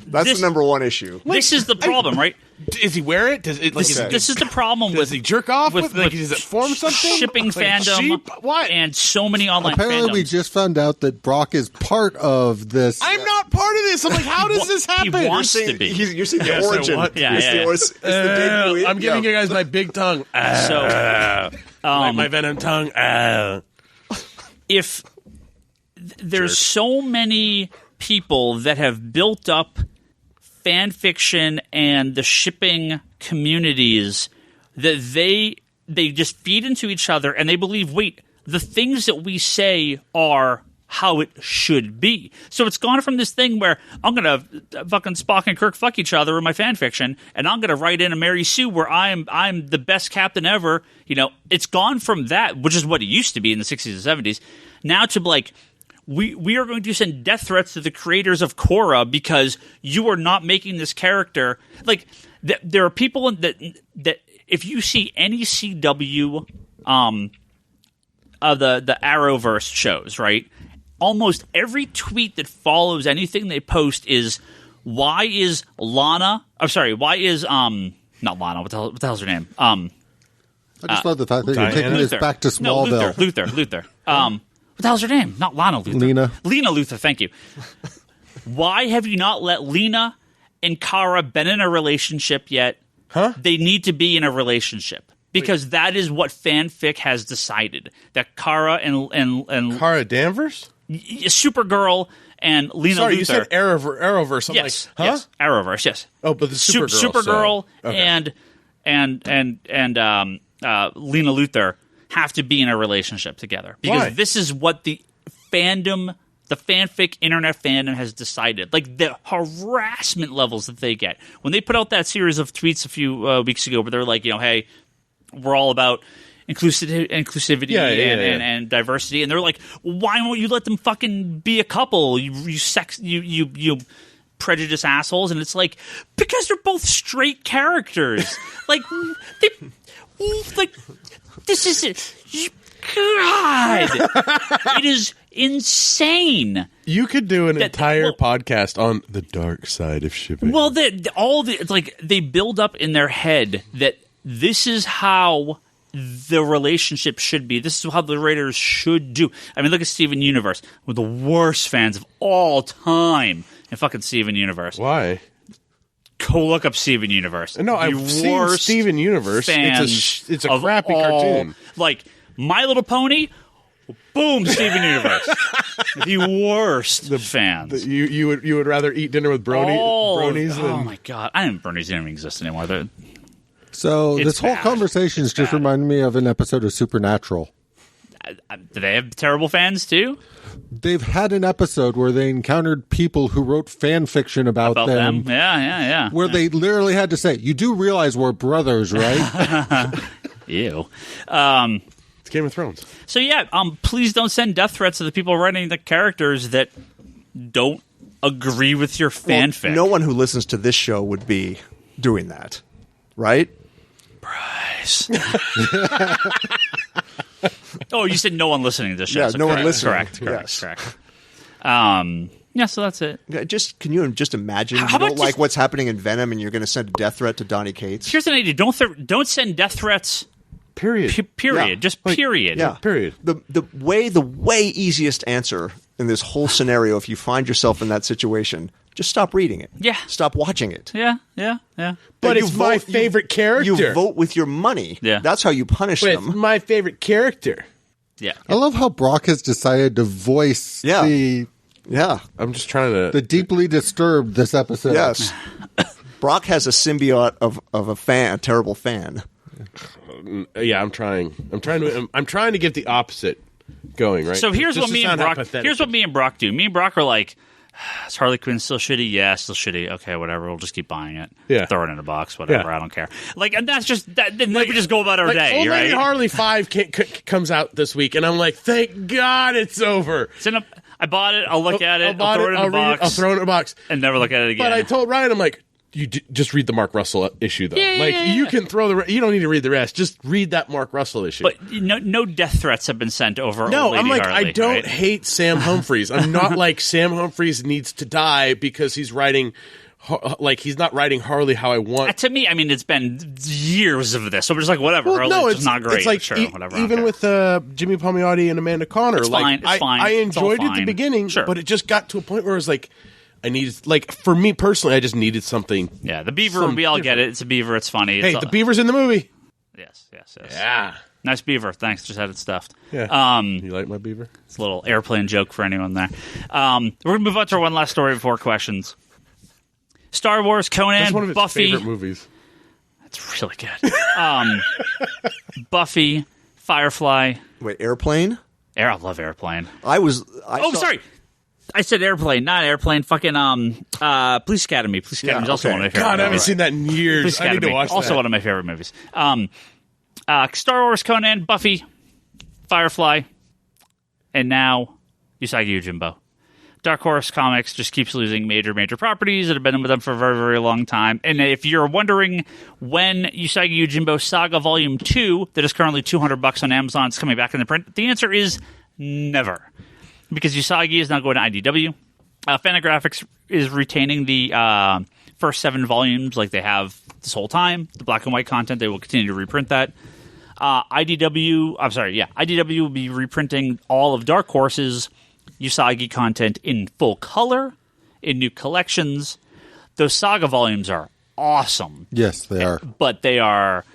that's the number one issue. This is the problem, right? Does he wear it? This is the problem with. Does he jerk off with? Like, does it form something? Shipping like fandom. Sheep? What? And so many online Apparently, fandoms. we just found out that Brock is part of this. I'm not part of this. I'm like, how does this happen? He wants to be. You're seeing the origin. It's the debut. I'm giving you guys my big tongue. My Venom tongue. If there's so many people that have built up fan fiction and the shipping communities that they just feed into each other and they believe, wait, the things that we say are how it should be. So it's gone from this thing where I'm going to fucking Spock and Kirk fuck each other in my fan fiction, and I'm going to write in a Mary Sue where I'm the best captain ever. You know, it's gone from that, which is what it used to be in the 60s and 70s, now to like, we are going to send death threats to the creators of Korra because you are not making this character. Like, there are people that if you see any CW of the Arrowverse shows, right? Almost every tweet that follows anything they post is, why is Lana? I'm sorry, why is not Lana? What the hell's her name? I just love the fact that you're taking this back to Smallville. No, Luther. What the hell's her name? Not Lana Luthor. Lena Luthor, thank you. Why have you not let Lena and Kara been in a relationship yet? Huh? They need to be in a relationship. Because that is what fanfic has decided. That Kara and Kara Danvers? Supergirl and Lena Luthor. Sorry, you said Arrowverse. I'm yes, like, huh? Yes, Arrowverse, yes. Oh, but the Supergirl okay. and Lena Luthor have to be in a relationship together because this is what the fandom, the fanfic internet fandom has decided. Like the harassment levels that they get when they put out that series of tweets a few weeks ago, where they're like, you know, hey, we're all about inclusivity and diversity, and they're like, well, why won't you let them fucking be a couple? You prejudice assholes, and it's like, because they're both straight characters. Like, this is it. God, it is insane. You could do an entire podcast on the dark side of shipping. Well, they build up in their head that this is how the relationship should be. This is how the writers should do. I mean, look at Steven Universe, one of the worst fans of all time in fucking Steven Universe. Why? Go look up Steven Universe. No, I've seen Steven Universe. It's a crappy cartoon. Like My Little Pony. Boom, Steven Universe. The worst fans. You would rather eat dinner with bronies than... Oh my god, I didn't bronies don't even exist anymore. So this whole conversation is just reminding me of an episode of Supernatural. Do they have terrible fans too? They've had an episode where they encountered people who wrote fan fiction about them. Yeah. Where they literally had to say, "You do realize we're brothers, right?" Ew. It's Game of Thrones. So yeah, please don't send death threats to the people writing the characters that don't agree with your fanfic. Well, no one who listens to this show would be doing that, right? Bryce. Oh, you said no one listening to this show. Yeah, so no one listening. Correct. Yes. Yeah, so that's it. Can you just imagine you don't like what's happening in Venom and you're going to send a death threat to Donny Cates? Here's an idea. Don't send death threats. Period. Period. Yeah. Just period. Yeah. Period. The way easiest answer in this whole scenario, if you find yourself in that situation, just stop reading it. Yeah. Stop watching it. Yeah. But it's my favorite character. You vote with your money. Yeah. That's how you punish them. It's my favorite character. Yeah. I love how Brock has decided to voice the I'm just trying to... the deeply disturbed this episode. Yes. Brock has a symbiote of a terrible fan. Yeah, I'm trying to get the opposite going, right? So here's what me and Brock do. Me and Brock are like, is Harley Quinn still shitty? Yeah, still shitty. Okay, whatever. We'll just keep buying it. Yeah. Throw it in a box, whatever. Yeah. I don't care. Like, and that's just that. Then we just go about our day, Old right? Lady Harley 5 comes out this week, and I'm like, thank God it's over. I bought it. I'll look at it. I'll throw it in a box. I'll throw it in a box. And never look at it again. But I told Ryan, I'm like, you just read the Mark Russell issue, though. You can throw you don't need to read the rest. Just read that Mark Russell issue. But no death threats have been sent over. No, Old Lady I'm like, Harley, I don't right? hate Sam Humphries. I'm not like Sam Humphries needs to die because he's writing. Like, he's not writing Harley how I want. To me, I mean, it's been years of this. So we're just like, whatever. Well, it's not great. It's like, sure, whatever. Even with Jimmy Palmiotti and Amanda Connor. It's fine. It's fine. I enjoyed it at the beginning, but it just got to a point where it was like, I needed, like, for me personally, I just needed something. Yeah, the beaver, we all get it. It's a beaver. It's funny. Hey, the beaver's in the movie. Yes. Yeah. Nice beaver. Thanks. Just had it stuffed. Yeah. You like my beaver? It's a little airplane joke for anyone there. We're going to move on to our one last story before questions. Star Wars, Conan, That's one of its Buffy. favorite movies. That's really good. Buffy, Firefly. Wait, Airplane? I love Airplane. Sorry. I said Airplane, not Airplane. Fucking Police Academy. Police Academy is also one of my favorite. God, I haven't seen that in years. Police Academy, I need to watch that. Also one of my favorite movies. Star Wars, Conan, Buffy, Firefly, and now Usagi Yojimbo. Dark Horse Comics just keeps losing major properties that have been with them for a very, very long time. And if you're wondering when Usagi Yojimbo Saga Volume 2, that is currently $200 on Amazon, is coming back in the print, the answer is never. Because Usagi is now going to IDW. Fantagraphics is retaining the first 7 volumes like they have this whole time. The black and white content, they will continue to reprint that. IDW will be reprinting all of Dark Horse's Usagi content in full color, in new collections. Those Saga volumes are awesome. Yes, they are. But they are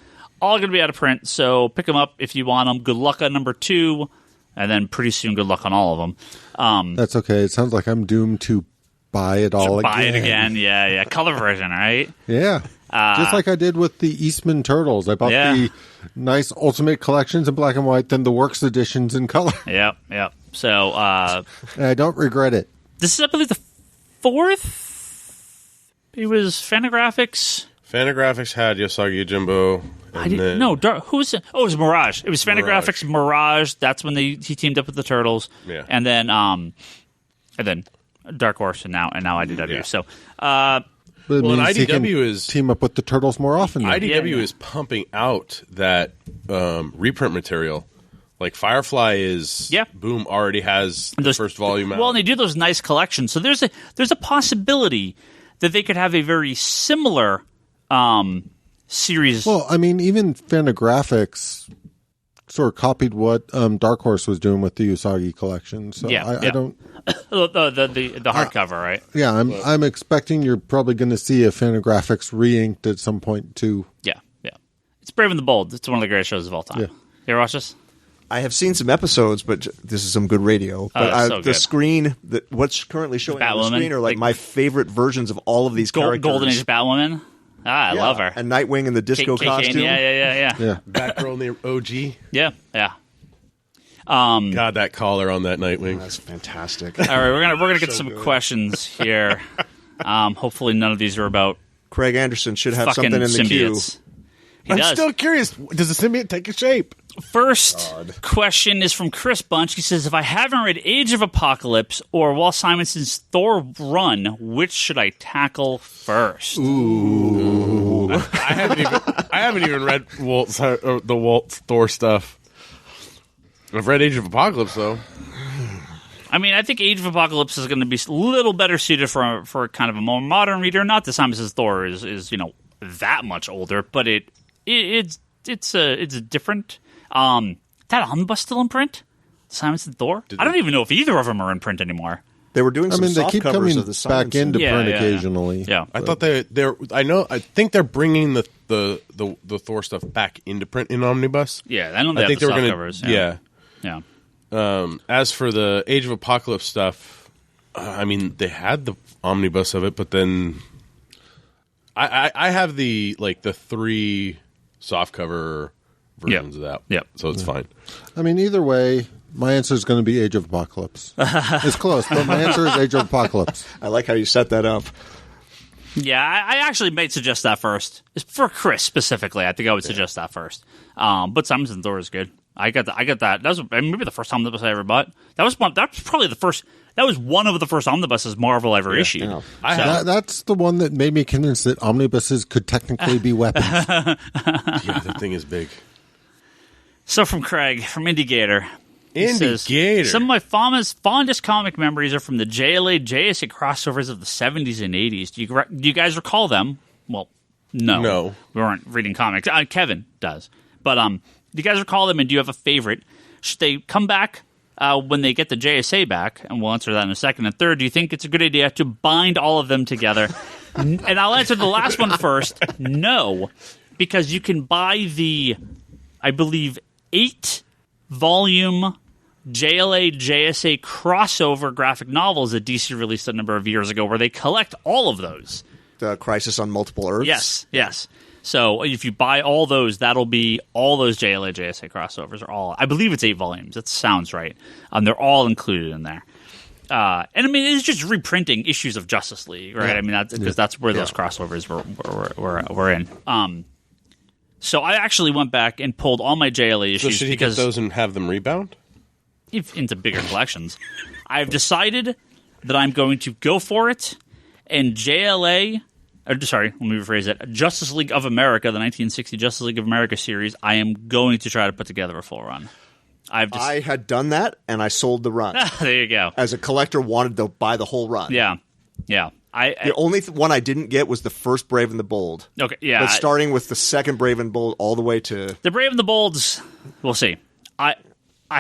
all going to be out of print, so pick them up if you want them. Good luck on number 2, and then pretty soon good luck on all of them. That's okay. It sounds like I'm doomed to buy it all again. Buy it again, yeah. Color version, right? Yeah. Just like I did with the Eastman Turtles. I bought the nice Ultimate Collections in black and white, then the Works editions in color. Yep. So, and I don't regret it. This is, I believe, the 4th. It was Fantagraphics. Fantagraphics had Usagi Yojimbo. Who was it? Oh, it was Mirage. It was Fantagraphics Mirage. That's when he teamed up with the Turtles. Yeah. And then Dark Horse and now IDW. Yeah. So, but well, and IDW is team up with the Turtles more often. IDW is pumping out that reprint material. Like Firefly is, Boom already has the first volume out. Well, and they do those nice collections. So there's a possibility that they could have a very similar series. Well, I mean, even Fantagraphics sort of copied what Dark Horse was doing with the Usagi collection. So I don't the hardcover, right? Yeah, I'm expecting you're probably going to see a Fantagraphics re-inked at some point too. Yeah. It's Brave and the Bold. It's one of the greatest shows of all time. Yeah. You ever watch this? I have seen some episodes, but this is some good radio. But the screen, what's currently showing on the screen are like my favorite versions of all of these characters. Golden Age Batwoman. I love her. And Nightwing in the disco costume. Yeah. Batgirl in the OG. Yeah. God, that collar on that Nightwing. That's fantastic. All right, we're gonna get some questions here. Hopefully, none of these are about Craig Anderson should have something in the symbiotes. queue. I'm still curious. Does the symbiote take a shape? First question is from Chris Bunch. He says, if I haven't read Age of Apocalypse or Walt Simonson's Thor run, which should I tackle first? Ooh. I haven't even read the Walt Thor stuff. I've read Age of Apocalypse, though. I mean, I think Age of Apocalypse is going to be a little better suited for kind of a more modern reader. Not that Simonson's Thor is that much older, but it's different. That omnibus still in print? Simonson Thor? I don't even know if either of them are in print anymore. They were doing some soft they keep covers coming of the Simonson. back into print occasionally. Yeah. I thought I think they're bringing the Thor stuff back into print in omnibus. Yeah, I know they have the soft covers. Yeah. As for the Age of Apocalypse stuff, I mean, they had the omnibus of it, but then I have the 3 softcover versions of that. Yeah. So it's fine. I mean, either way, my answer is going to be Age of Apocalypse. It's close, but my answer is Age of Apocalypse. I like how you set that up. Yeah, I actually might suggest that first. It's for Chris specifically. I think I would suggest that first. But Simonson Thor is good. I got that. That was maybe the first omnibus I ever bought. That's probably the first. That was one of the first omnibuses Marvel ever issued. Yeah. That's the one that made me convinced that omnibuses could technically be weapons. Yeah, that thing is big. So from Craig, from Indigator. Indigator. Some of my fondest comic memories are from the JLA, JSA crossovers of the 70s and 80s. Do you guys recall them? Well, no. We weren't reading comics. Kevin does. But do you guys recall them, and do you have a favorite? Should they come back when they get the JSA back? And we'll answer that in a second. And third, do you think it's a good idea to bind all of them together? And I'll answer the last one first. No, because you can buy the, I believe, 8-volume JLA, JSA crossover graphic novels that DC released a number of years ago where they collect all of those. The Crisis on Multiple Earths? Yes. So if you buy all those, that'll be all those JLA, JSA crossovers are all, I believe it's 8 volumes. That sounds right. They're all included in there. And I mean, it's just reprinting issues of Justice League, right? Yeah. I mean, that's where those crossovers were in. So I actually went back and pulled all my JLA issues. So should he get those and have them rebound? Into bigger collections. I've decided that I'm going to go for it, and JLA... Sorry, let me rephrase it. Justice League of America, the 1960 Justice League of America series, I am going to try to put together a full run. I had done that, and I sold the run. There you go. As a collector, wanted to buy the whole run. Yeah. The only one I didn't get was the first Brave and the Bold. Okay, yeah. But starting with the second Brave and the Bold all the way to... The Brave and the Bolds, we'll see. I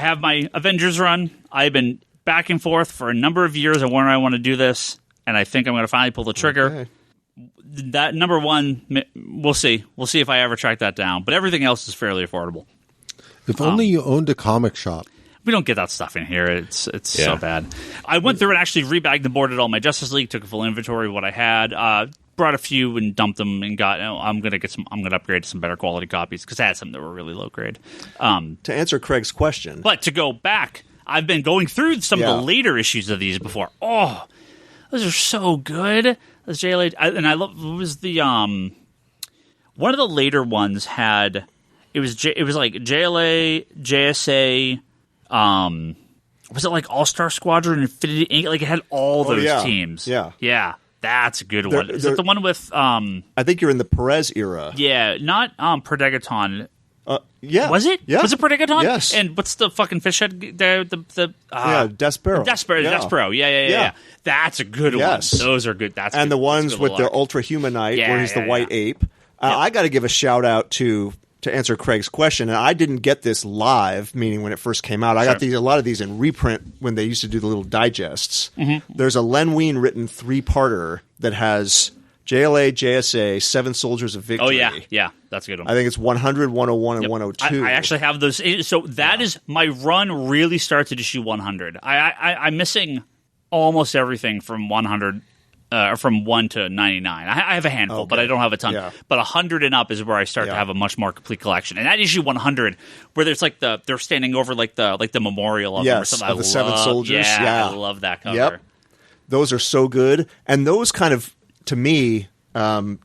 have my Avengers run. I've been back and forth for a number of years on when I want to do this, and I think I'm going to finally pull the trigger. Okay. That number one, we'll see. We'll see if I ever track that down. But everything else is fairly affordable. If only you owned a comic shop. We don't get that stuff in here. It's so bad. I went through and actually rebagged and boarded all my Justice League, took a full inventory of what I had, brought a few and dumped them, and got. I'm going to upgrade to some better quality copies because I had some that were really low grade. To answer Craig's question, but to go back, I've been going through some of the later issues of these before. Oh, those are so good. Those JLA, and I love. It was the one of the later ones had. It was like JLA, JSA. was it like All-Star Squadron, Infinity Inc.? Like it had all those teams. Yeah. That's a good one. Is it the one with... I think you're in the Perez era. Yeah, not Predagaton. Yeah. Was it? Yeah. Was it Predagaton? Yes. And what's the fucking fish head? Despero. Despero. Yeah. That's a good one. Those are good. And the ones with the Ultra Humanite, where he's the white ape. I got to give a shout out to answer Craig's question, and I didn't get this live, meaning when it first came out. I got a lot of these in reprint when they used to do the little digests. Mm-hmm. There's a Len Wein written 3-parter that has JLA, JSA, 7 Soldiers of Victory. Oh, yeah, that's a good one. I think it's 100, 101, and 102. I actually have those. So that is, my run really starts at issue 100. I'm missing almost everything from 100 from 1 to 99. I have a handful, but I don't have a ton. Yeah. But 100 and up is where I start to have a much more complete collection. And that issue 100, where there's like they're standing over like the memorial of them or something. Of the 7 soldiers. Yeah, I love that cover. Yep. Those are so good, and those kind of, to me, how do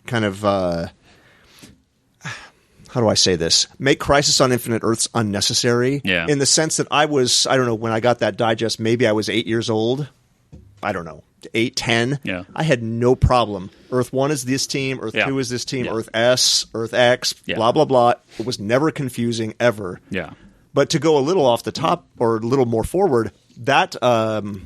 I say this? Make Crisis on Infinite Earths unnecessary. Yeah. In the sense that I don't know, when I got that digest, maybe I was 8 years old. I don't know. 8, 10. Yeah. I had no problem. Earth 1 is this team. Earth 2 is this team. Earth S, Earth X, blah, blah, blah. It was never confusing, ever. Yeah. But to go a little off the top or a little more forward, that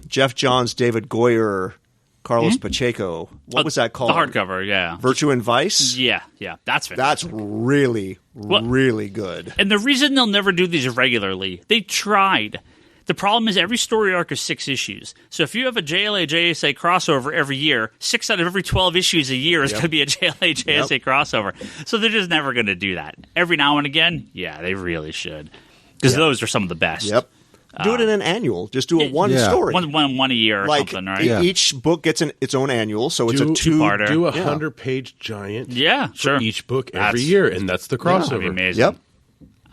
Jeff Johns, David Goyer, Carlos Pacheco, what was that called? The hardcover, yeah. Virtue and Vice? Yeah. That's fantastic. That's really, really good. And the reason they'll never do these regularly, they tried. The problem is every story arc is 6 issues. So if you have a JLA JSA crossover every year, 6 out of every 12 issues a year is going to be a JLA JSA crossover. So they're just never going to do that. Every now and again, they really should. Because those are some of the best. Yep. Do it in an annual. Just do a one story. One a year or something, right? Each book gets its own annual, so it's a two-parter. Do a 100-page giant for each book every year, and that's the crossover. That'd be amazing. Yep.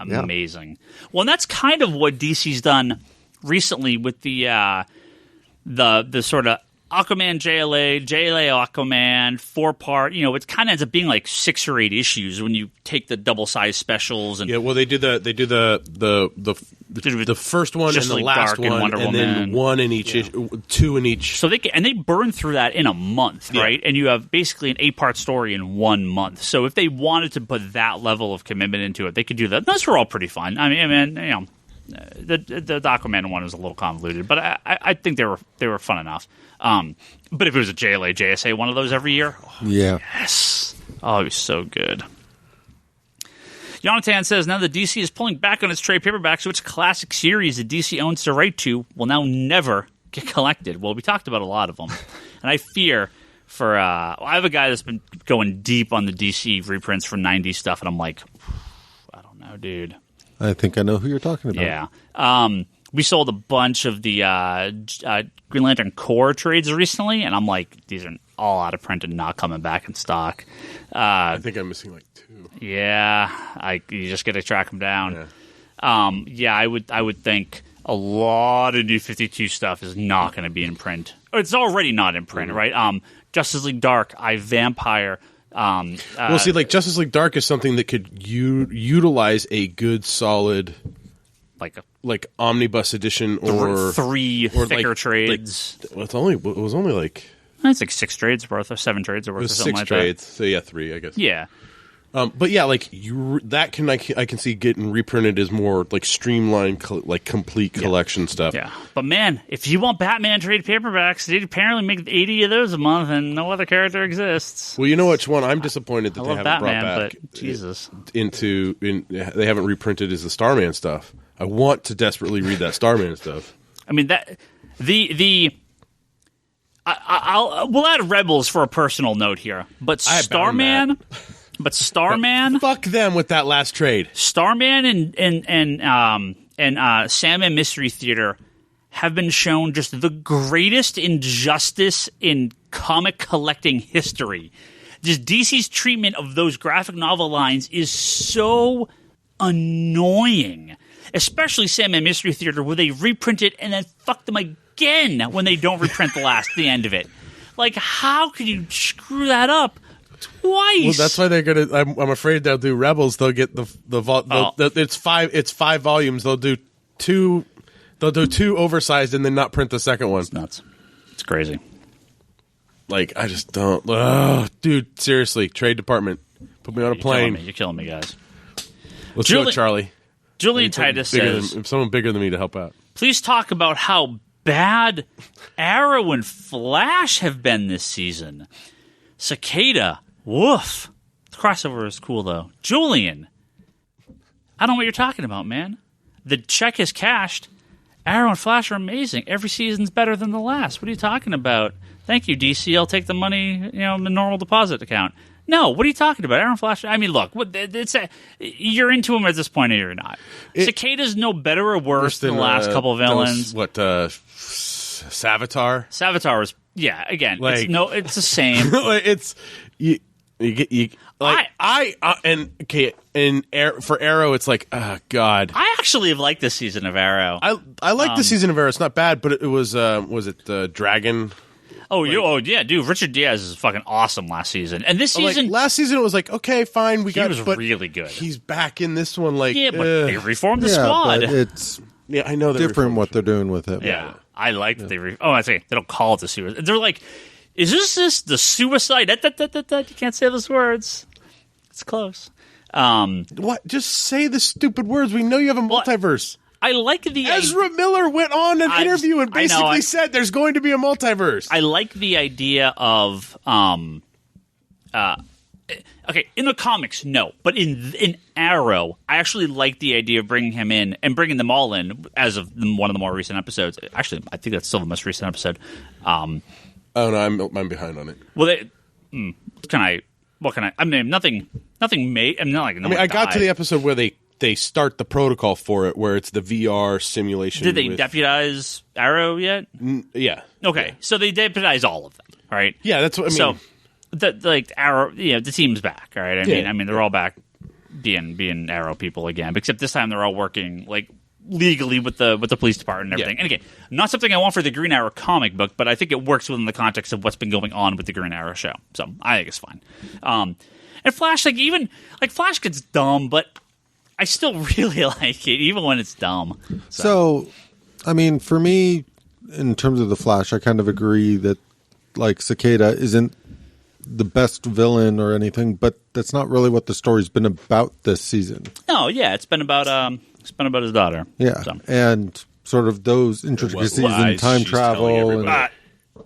Amazing. Well, and that's kind of what DC's done recently with the sort of Aquaman JLA Aquaman 4-part. It kind of ends up being like 6 or 8 issues when you take the double-sized specials. And they do the first one and the last one, and then one in each issue, 2 in each. So they burn through that in a month, right? And you have basically an 8-part story in 1 month. So if they wanted to put that level of commitment into it, they could do that. Those were all pretty fun. I mean, the Aquaman one was a little convoluted, but I think they were fun enough. But if it was a JLA JSA one of those every year, yes, it was so good. Jonathan says now that DC is pulling back on its trade paperbacks, which classic series that DC owns the right to will now never get collected. Well, we talked about a lot of them, and I fear for I have a guy that's been going deep on the DC reprints from 90s stuff, and I'm like, I don't know, dude. I think I know who you're talking about. Yeah. We sold a bunch of the Green Lantern Corps trades recently, and I'm like, these are all out of print and not coming back in stock. I think I'm missing like 2. Yeah, you just got to track them down. Yeah. I would think a lot of New 52 stuff is not going to be in print. Or it's already not in print, right? Justice League Dark, Vampire. Well, see, like Justice League Dark is something that could utilize a good, solid, like omnibus edition or 3 thicker trades. It was only like it's like 6 trades worth or 7 trades worth or something like trades, that. So yeah, 3, I guess. Yeah. But yeah, like I can see getting reprinted as more like streamlined, complete collection stuff. Yeah, but man, if you want Batman trade paperbacks, they apparently make 80 of those a month, and no other character exists. Well, you know which one I'm disappointed that they haven't Batman, brought back. But Jesus, they haven't reprinted is the Starman stuff. I want to desperately read that Starman stuff. I mean that we'll add Rebels for a personal note here, but Starman. But Starman, fuck them with that last trade. Starman and Sandman Mystery Theater have been shown just the greatest injustice in comic collecting history. Just DC's treatment of those graphic novel lines is so annoying, especially Sandman Mystery Theater, where they reprint it and then fuck them again when they don't reprint the end of it. Like, how could you screw that up? Twice. Well, that's why they're gonna. I'm afraid they'll do Rebels. They'll get it's 5 volumes. They'll do 2. They'll do 2 oversized and then not print the second one. It's nuts. It's crazy. Like, I just don't. Oh, dude, seriously, Trade Department, put me on a plane. You're killing me, guys. Let's go, Charlie. Julian Titus says, someone bigger than me to help out. Please talk about how bad Arrow and Flash have been this season. Cicada, woof. The crossover is cool, though. Julian, I don't know what you're talking about, man. The check is cashed. Arrow and Flash are amazing. Every season's better than the last. What are you talking about? Thank you, DC. I'll take the money, in the normal deposit account. No, what are you talking about? Arrow and Flash? I mean, look, you're into him at this point or you're not. Cicada's no better or worse than the last couple of villains. Savitar? Savitar was, again, it's the same. For Arrow, it's like, oh, God. I actually have liked this season of Arrow. I like the season of Arrow. It's not bad, but it was Dragon? Yeah, dude. Richard Diaz is fucking awesome last season. And this season... last season, it was like, okay, fine, he was really good. He's back in this one, but they reformed the squad. But it's I know different what they're doing with it. Yeah. I like that they don't call it the suicide. They're like, is this the suicide? You can't say those words. It's close. What? Just say the stupid words. We know you have a multiverse. I like the Ezra Miller went on an interview and basically said there's going to be a multiverse. I like the idea of okay, in the comics, no, but in Arrow, I actually like the idea of bringing him in and bringing them all in as of one of the more recent episodes. Actually, I think that's still the most recent episode. Oh no, I'm behind on it. Well, what can I? I mean, nothing made. I got to the episode where they start the protocol for it, where it's the VR simulation. Did they deputize Arrow yet? Yeah. Okay, yeah. So they deputize all of them, right? Yeah, that's what I mean. So, Arrow, the team's back, all right? I mean, they're all back being Arrow people again, except this time they're all working legally with the police department and everything. Yeah. And again, not something I want for the Green Arrow comic book, but I think it works within the context of what's been going on with the Green Arrow show. So I think it's fine. And Flash, Flash gets dumb, but I still really like it, even when it's dumb. So, I mean, for me, in terms of the Flash, I kind of agree that Cicada isn't the best villain or anything, but that's not really what the story's been about this season. No, yeah, it's been about his daughter. Yeah, so. And sort of those intricacies in time travel.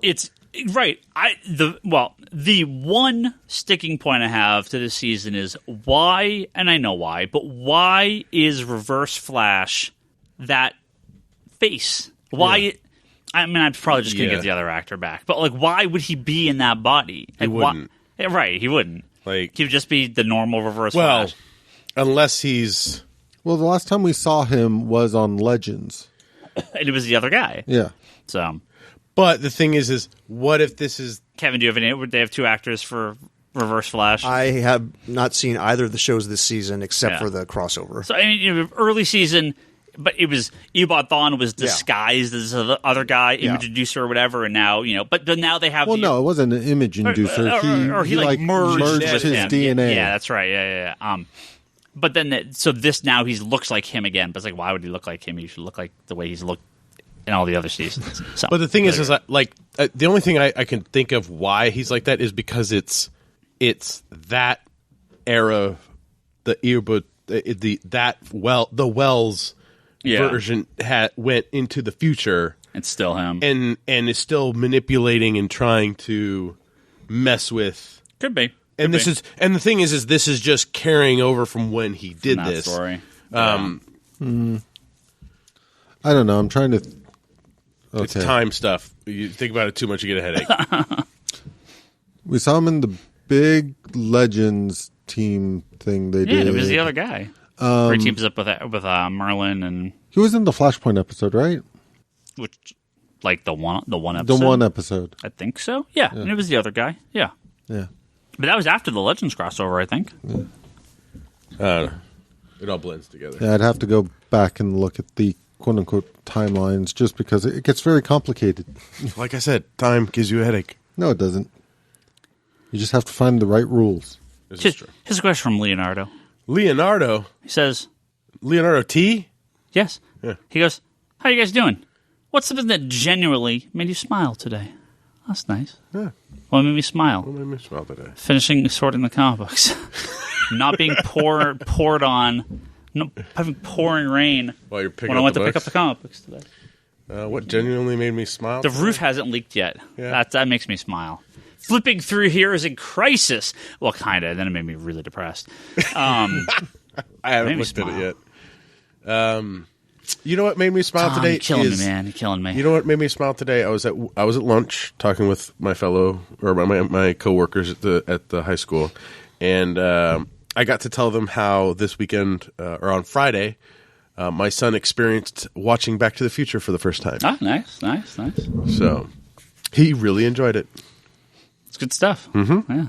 It's right. The one sticking point I have to this season is why, and I know why, but why is Reverse Flash that face? Why? Yeah. I mean, I'm probably just going to get the other actor back. But, why would he be in that body? He wouldn't. Right, he wouldn't. He would just be the normal Reverse Flash. Unless he's... Well, the last time we saw him was on Legends. And it was the other guy. Yeah. So... But the thing is what if this is... Kevin, do you have any... Would they have 2 actors for Reverse Flash? I have not seen either of the shows this season except for the crossover. So, I mean, early season... But it was Ebot Thawne was disguised as the other guy, image inducer or whatever, and now But now they have. Well, no, it wasn't an image inducer. Or he merged his him. DNA. Yeah, that's right. Yeah. But then so this now he looks like him again. But it's why would he look like him? He should look like the way he's looked in all the other seasons. So, but the thing is the only thing I can think of why he's like that is because it's that era, the Wells. Version went into the future. It's still him, and is still manipulating and trying to mess with. Could be. And the thing is this is just carrying over from when he did this story. I don't know. I'm trying to. Okay. It's time stuff. You think about it too much, you get a headache. We saw him in the big Legends team thing they did. Yeah, it was the other guy. Where he teams up with Merlin, and he was in the Flashpoint episode, right? Which, the one episode. The one episode, I think so. Yeah, and it was the other guy. Yeah. But that was after the Legends crossover, I think. Yeah. It all blends together. Yeah, I'd have to go back and look at the quote unquote timelines, just because it gets very complicated. Like I said, time gives you a headache. No, it doesn't. You just have to find the right rules. This is true. Here's a question from Leonardo. Leonardo? He says... Leonardo T? Yes. Yeah. He goes, How you guys doing? What's something that genuinely made you smile today? That's nice. Yeah. What made me smile? What made me smile today? Finishing sorting the comic books. Not being poured on. No, having pouring rain while you're picking when I went to pick up the comic books today. What genuinely made me smile? The roof hasn't leaked yet. Yeah. That makes me smile. Flipping through here is in crisis. Well, kind of. Then it made me really depressed. I haven't looked at it yet. You know what made me smile today? You're killing me, man. You're killing me. You know what made me smile today? I was at lunch talking with my my coworkers at the high school, and I got to tell them how this weekend or on Friday, my son experienced watching Back to the Future for the first time. Ah, nice. So he really enjoyed it. It's good stuff. Mm-hmm. Yeah.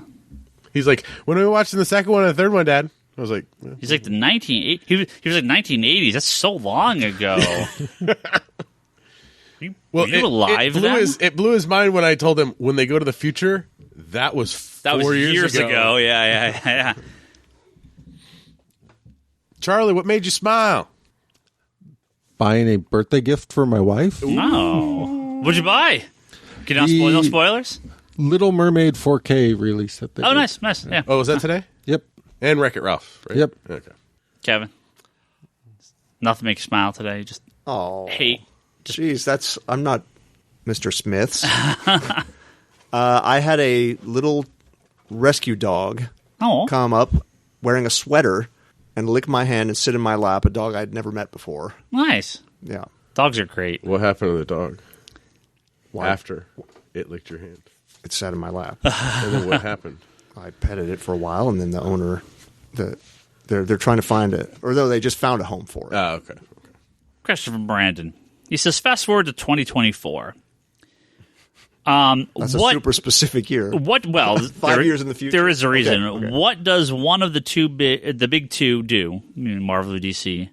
He's like, when are we watching the second one and the third one, Dad? I was like, he's like the 1980s. He was like 1980s. That's so long ago. Were you alive then? It blew his mind when I told him when they go to the future. That was 4 years ago. Yeah. Charlie, what made you smile? Buying a birthday gift for my wife. Oh, what'd you buy? Can you not no spoilers? Little Mermaid 4K release at the. Oh, nice. Yeah. Oh, was that today? Yep. And Wreck-It Ralph, right? Yep. Okay. Kevin, nothing makes you smile today. Just hate. Jeez, I'm not Mr. Smith's. I had a little rescue dog come up wearing a sweater and lick my hand and sit in my lap, a dog I'd never met before. Nice. Yeah. Dogs are great. What happened to the dog? Why? After it licked your hand. It sat in my lap. And then what happened? I petted it for a while, and then the owner, they're trying to find it, or though they just found a home for it. Oh, okay. Question from Brandon. He says, fast forward to 2024. That's a super specific year. Well, 5 years in the future. There is a reason. Okay. What does one of the big two do? I mean, Marvel or DC?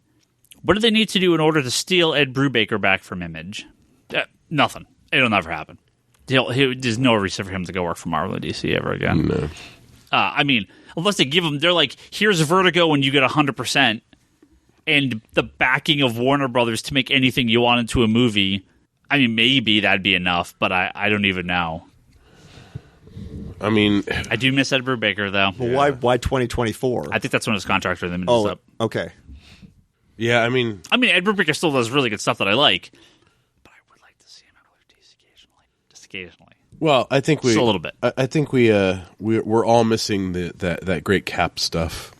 What do they need to do in order to steal Ed Brubaker back from Image? Nothing. It'll never happen. There's no reason for him to go work for Marvel or DC ever again. No. I mean, unless they give him, they're like, here's Vertigo and you get 100%, and the backing of Warner Brothers to make anything you want into a movie. I mean, maybe that'd be enough, but I don't even know. I mean, I do miss Ed Brubaker, though. Well, why 2024? I think that's when his contract with him is up. Okay. Yeah, I mean, Ed Brubaker still does really good stuff that I like, but I would like to see him out of DC occasionally. Just occasionally. Well, I think just a little bit. I think we're all missing that great Cap stuff.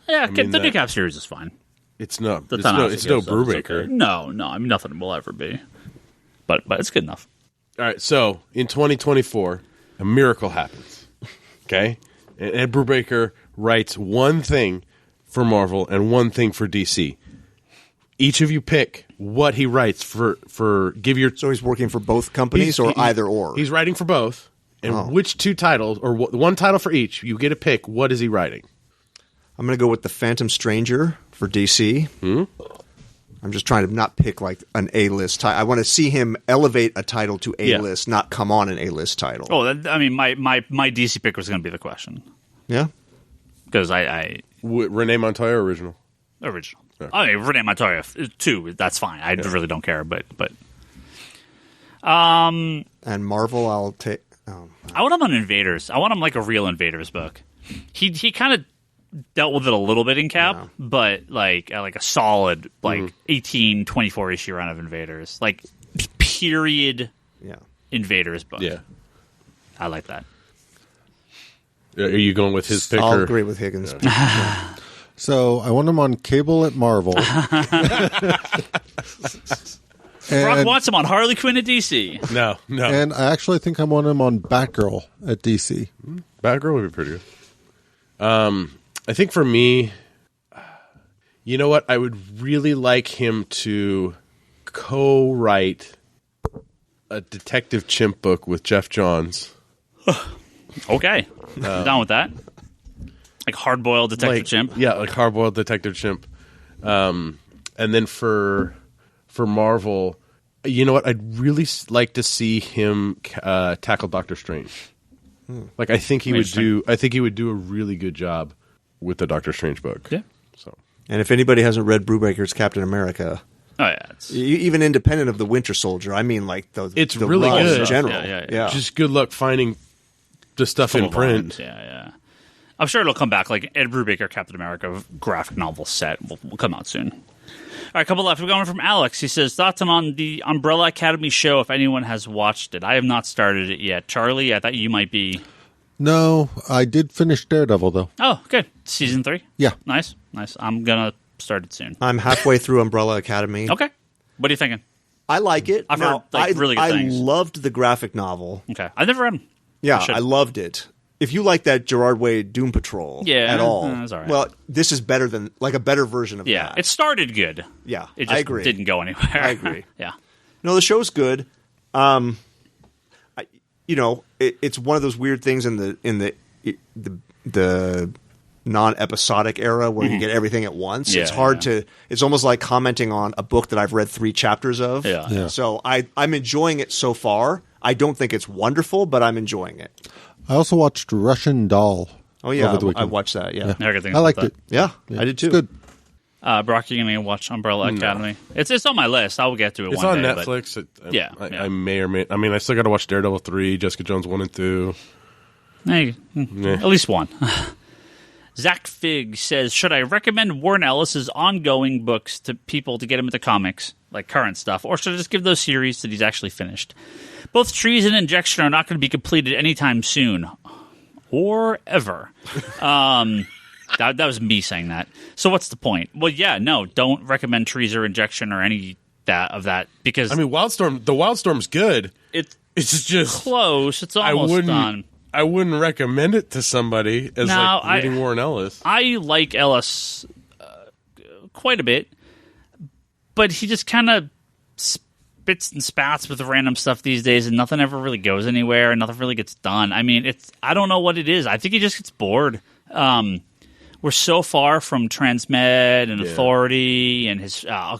Yeah, the new Cap series is fine. It's no Brubaker. Okay. No. I mean, nothing will ever be. But it's good enough. All right, so in 2024, a miracle happens. Okay, and Ed Brubaker writes one thing for Marvel and one thing for DC. Each of you pick what he writes for give your. So he's working for both companies or either or? He's writing for both. And which two titles, or one title for each, you get to pick what is he writing. I'm going to go with The Phantom Stranger for DC. I'm just trying to not pick like an A-list title. I want to see him elevate a title to A-list, not come on an A-list title. Oh, I mean, my DC pick was going to be the question. Yeah? Because I Renee Montoya original? Original. Okay. I mean, Renee Montoya 2, that's fine. I really don't care, but and Marvel, I'll take. I want him on Invaders. I want him like a real Invaders book. He kind of dealt with it a little bit in Cap, but like a solid 18, 24 issue run of Invaders, like period. Invaders book. Yeah, I like that. Are you going with his pick? I'll agree with Higgins. Yeah. So I want him on cable at Marvel. Brock wants him on Harley Quinn at DC. No. And I actually think I want him on Batgirl at DC. Batgirl would be pretty good. I think for me, you know what? I would really like him to co-write a Detective Chimp book with Jeff Johns. Okay. I'm down with that. Like hard-boiled Detective Chimp? Yeah, like hard-boiled Detective Chimp. And then for Marvel, you know what? I'd really like to see him tackle Doctor Strange. Like I think he would do a really good job with the Doctor Strange book. Yeah. So. And if anybody hasn't read Brubaker's Captain America, Oh yeah, even independent of the Winter Soldier. I mean, like it's the really good in general. Yeah. Just good luck finding the stuff in print. Yeah. I'm sure it'll come back. Like Ed Brubaker, Captain America graphic novel set will come out soon. All right, a couple left. We're going from Alex. He says, thoughts on the Umbrella Academy show, if anyone has watched it. I have not started it yet. Charlie, I thought you might be... No, I did finish Daredevil, though. Oh, good. Season 3? Yeah. Nice. I'm going to start it soon. I'm halfway through Umbrella Academy. Okay. What are you thinking? I like it. I've heard really good things. I loved the graphic novel. Okay. I've never read them. Yeah, I loved it. If you like that Gerard Way Doom Patrol at all, that's all right. Well, this is better than a better version of that. Yeah, it started good. Yeah, it just I agree. Didn't go anywhere. I agree. Yeah. No, the show's good. It's one of those weird things in the non-episodic era where you get everything at once. Yeah, it's hard to. It's almost like commenting on a book that I've read 3 chapters of. Yeah. So I'm enjoying it so far. I don't think it's wonderful, but I'm enjoying it. I also watched Russian Doll. Oh yeah, I watched that. Yeah, I liked it. Yeah, I did too. It's good. Brock, you're going to watch Umbrella Academy? It's on my list. I will get to it. It's one on day, Netflix. But, I may or may. I mean, I still got to watch Daredevil 3, Jessica Jones 1 and 2. Hey, at least one. Zach Fig says, should I recommend Warren Ellis's ongoing books to people to get him into comics, like current stuff, or should I just give those series that he's actually finished? Both Trees and Injection are not going to be completed anytime soon. Or ever. That was me saying that. So what's the point? Well, yeah, no, don't recommend Trees or Injection or any of that because I mean, Wildstorm's good. It's just close. It's almost done. I wouldn't recommend it to somebody as reading Warren Ellis. I like Ellis quite a bit, but he just kind of spits and spats with random stuff these days, and nothing ever really goes anywhere, and nothing really gets done. I mean, I don't know what it is. I think he just gets bored. We're so far from Transmed and Authority and his I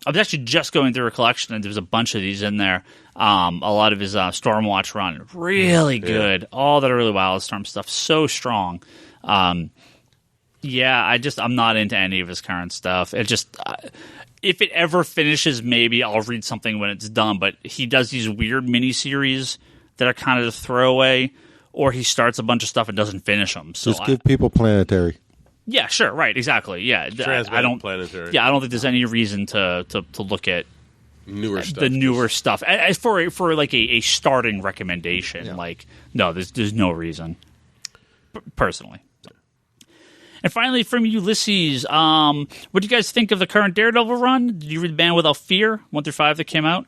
was actually just going through a collection, and there was a bunch of these in there. A lot of his Stormwatch run, really good. All that early Wildstorm stuff, so strong. I'm not into any of his current stuff. It just if it ever finishes, maybe I'll read something when it's done. But he does these weird miniseries that are kind of a throwaway, or he starts a bunch of stuff and doesn't finish them. So just give people Planetary. Yeah, sure, right, exactly. Yeah, I don't. Planetary. Yeah, I don't think there's any reason to look at newer stuff. The newer stuff for like a starting recommendation. Yeah. Like, no, there's no reason. Personally. And finally, from Ulysses, what do you guys think of the current Daredevil run? Did you read The Man Without Fear 1 through 5 that came out?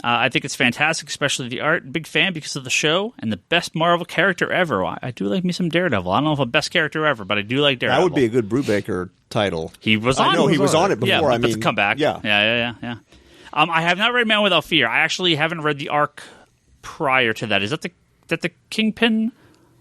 I think it's fantastic, especially the art. Big fan because of the show and the best Marvel character ever. I do like me some Daredevil. I don't know if a best character ever, but I do like Daredevil. That would be a good Brubaker title. He was on. I know he was on it before. Yeah, I mean, it's a comeback. Yeah. I have not read Man Without Fear. I actually haven't read the arc prior to that. Is that the Kingpin?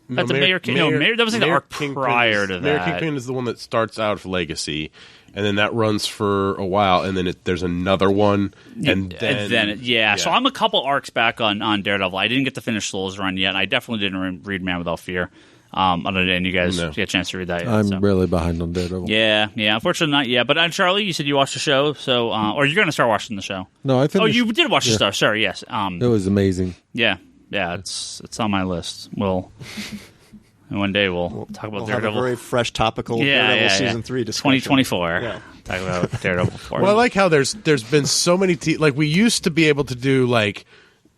That's the Mayor King. Mayor. That was like the arc prior to that. Mayor Kingpin is the one that starts out of Legacy, and then that runs for a while, and then there's another one, and then. So I'm a couple arcs back on Daredevil. I didn't get to finish Soul's run yet. I definitely didn't read Man Without Fear. I don't know, and you guys get a chance to read that yet. I'm really behind on Daredevil. Yeah. Unfortunately, not yet. But Charlie, you said you watched the show, so or you're going to start watching the show. No, I finished. Oh, you did watch the stuff. Sorry, yes. It was amazing. Yeah, it's on my list. And one day we'll talk about Daredevil. Have a very fresh topical Daredevil Season 3 discussion. 2024. Yeah. Talk about Daredevil 4. Well, I like how there's been so many like we used to be able to do like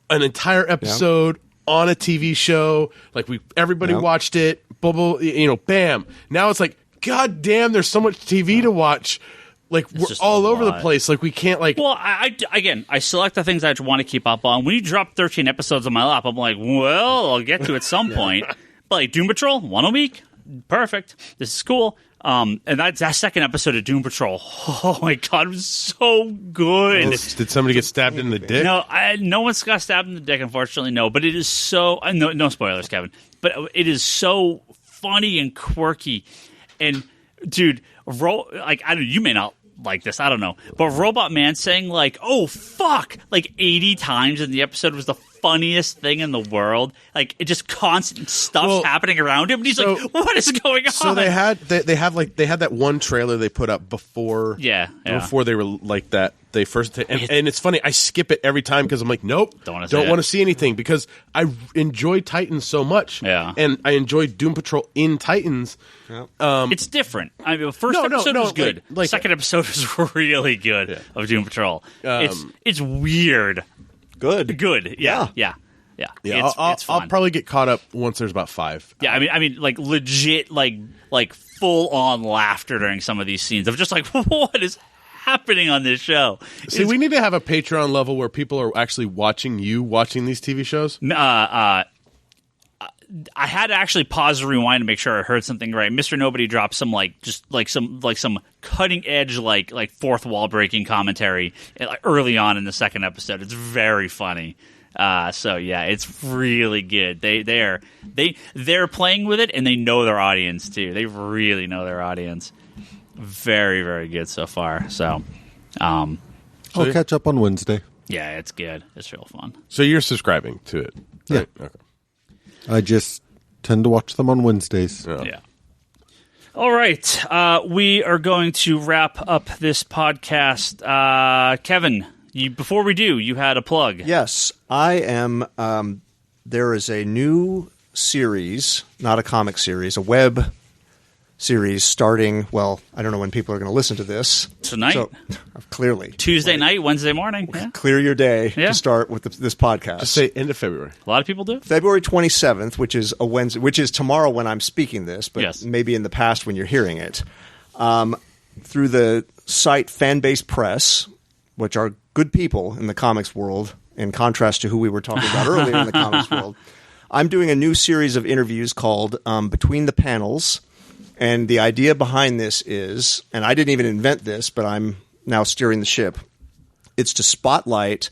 an entire episode on a TV show, like everybody watched it, bam. Now it's like, god damn, there's so much TV to watch. Like, we're all over the place. Like, we can't, like... Well, I select the things I want to keep up on. When you drop 13 episodes on my lap, I'm like, well, I'll get to it at some point. But, like, Doom Patrol, 1 a week? Perfect. This is cool. And that second episode of Doom Patrol, oh, my God, it was so good. Did somebody get stabbed in the dick? No, no one's got stabbed in the dick, unfortunately, no. But it is so... No spoilers, Kevin. But it is so funny and quirky. And, dude, you may not like this, I don't know. But Robot Man saying, like, oh, fuck, like 80 times in the episode was the funniest thing in the world. Like, it just constant stuff happening around him, and he's like, "What is going on?" So they had that one trailer they put up before before they were like that. They first and it's funny. I skip it every time because I'm like, nope, don't want to see anything because I enjoy Titans so much. Yeah, and I enjoy Doom Patrol in Titans. Yep. It's different. I mean, the first episode was good. Second episode was really good of Doom Patrol. It's weird. Good. Yeah. I'll probably get caught up once there's about 5. Yeah, I mean, like legit, like full on laughter during some of these scenes of just like, what is happening on this show? See, we need to have a Patreon level where people are actually watching these TV shows. I had to actually pause and rewind to make sure I heard something right. Mr. Nobody dropped some some cutting edge like fourth wall breaking commentary early on in the second episode. It's very funny. So yeah, it's really good. They're playing with it and they know their audience too. They really know their audience. Very, very good so far. So I'll catch up on Wednesday. Yeah, it's good. It's real fun. So you're subscribing to it? Right? Yeah. Okay. I just tend to watch them on Wednesdays. Yeah. All right. We are going to wrap up this podcast. Kevin, before we do, you had a plug. Yes, I am. There is a new series, not a comic series, a web series starting, well, I don't know when people are going to listen to this. Tonight. So, clearly. Tuesday night, Wednesday morning. Yeah. Clear your day to start with this podcast. Just say end of February. A lot of people do. February 27th, which is a Wednesday, which is tomorrow when I'm speaking this, but maybe in the past when you're hearing it. Through the site Fanbase Press, which are good people in the comics world, in contrast to who we were talking about earlier in the comics world, I'm doing a new series of interviews called Between the Panels. And the idea behind this is, and I didn't even invent this, but I'm now steering the ship, it's to spotlight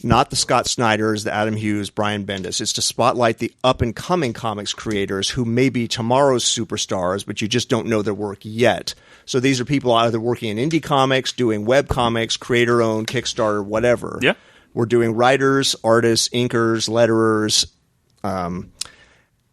not the Scott Snyders, the Adam Hughes, Brian Bendis. It's to spotlight the up-and-coming comics creators who may be tomorrow's superstars, but you just don't know their work yet. So these are people either working in indie comics, doing web comics, creator-owned, Kickstarter, whatever. Yeah. We're doing writers, artists, inkers, letterers,